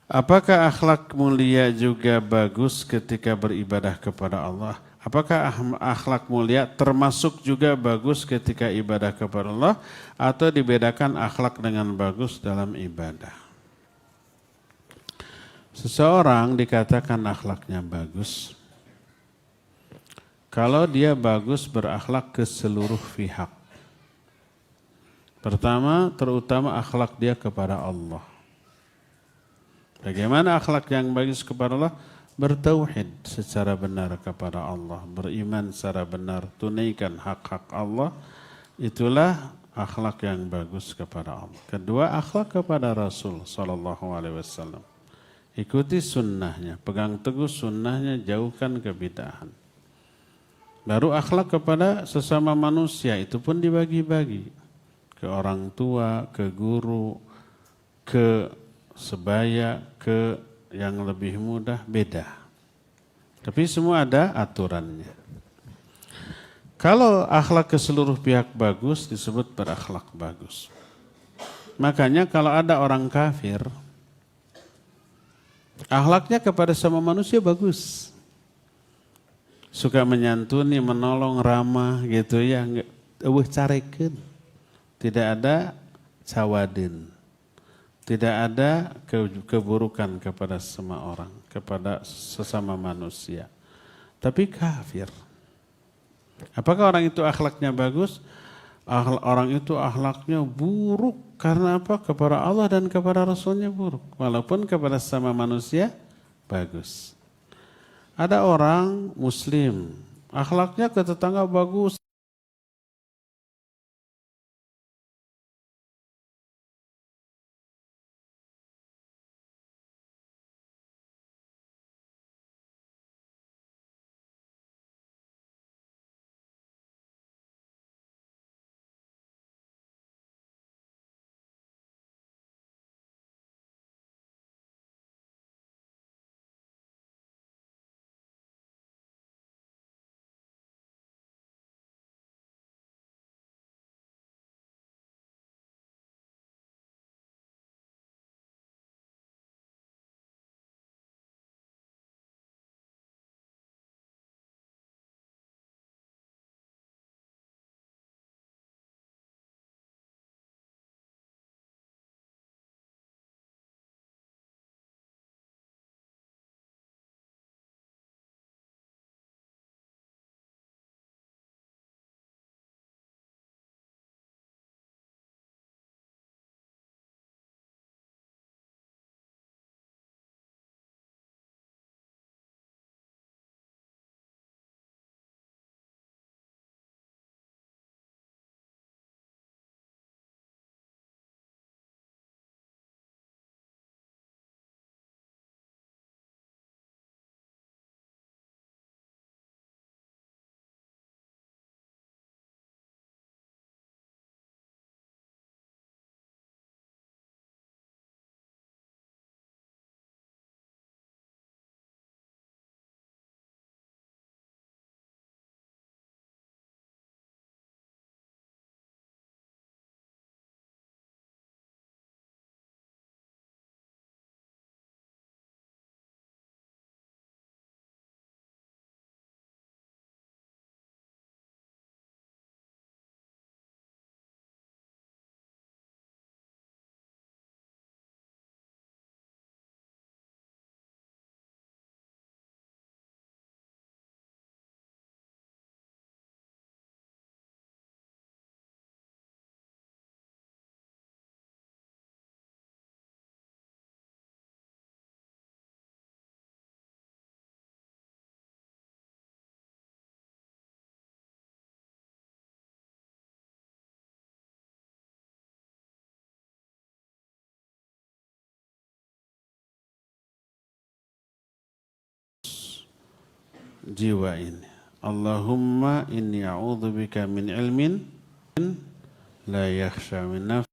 Apakah akhlak mulia juga bagus ketika beribadah kepada Allah? Apakah akhlak mulia termasuk juga bagus ketika ibadah kepada Allah atau dibedakan akhlak dengan bagus dalam ibadah? Seseorang dikatakan akhlaknya bagus kalau dia bagus berakhlak ke seluruh pihak. Pertama, terutama akhlak dia kepada Allah. Bagaimana akhlak yang bagus kepada Allah? Bertauhid secara benar kepada Allah, beriman secara benar, tunaikan hak-hak Allah. Itulah akhlak yang bagus kepada Allah. Kedua, akhlak kepada Rasul sallallahu alaihi wasallam. Ikuti sunnahnya, pegang teguh sunnahnya, jauhkan kebid'ahan. Baru akhlak kepada sesama manusia, itu pun dibagi-bagi. Ke orang tua, ke guru, ke sebaya, ke yang lebih mudah, beda. Tapi semua ada aturannya. Kalau akhlak ke seluruh pihak bagus, disebut berakhlak bagus. Makanya kalau ada orang kafir, akhlaknya kepada sama manusia bagus. Suka menyantuni, menolong, ramah gitu ya. Eueuh carekeun. Tidak ada cawadin. Tidak ada keburukan kepada semua orang, kepada sesama manusia. Tapi kafir. Apakah orang itu akhlaknya bagus? Orang itu akhlaknya buruk. Karena apa? Kepada Allah dan kepada Rasulnya buruk. Walaupun kepada sesama manusia bagus. Ada orang Muslim, akhlaknya ke tetangga bagus. jiwa ini. Allahumma inni a'udzubika min ilmin la yakhsha min nafs.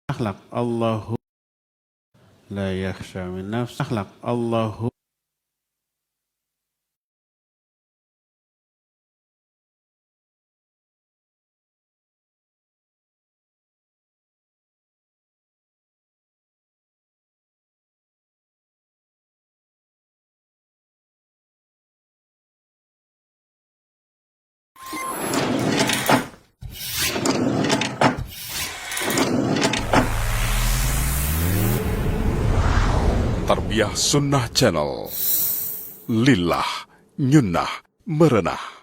Akhlak Allahu la yakhsha min nafs. Akhlak Allahu Tarbiyah Sunnah Channel. Lillah, nyunnah, merenah.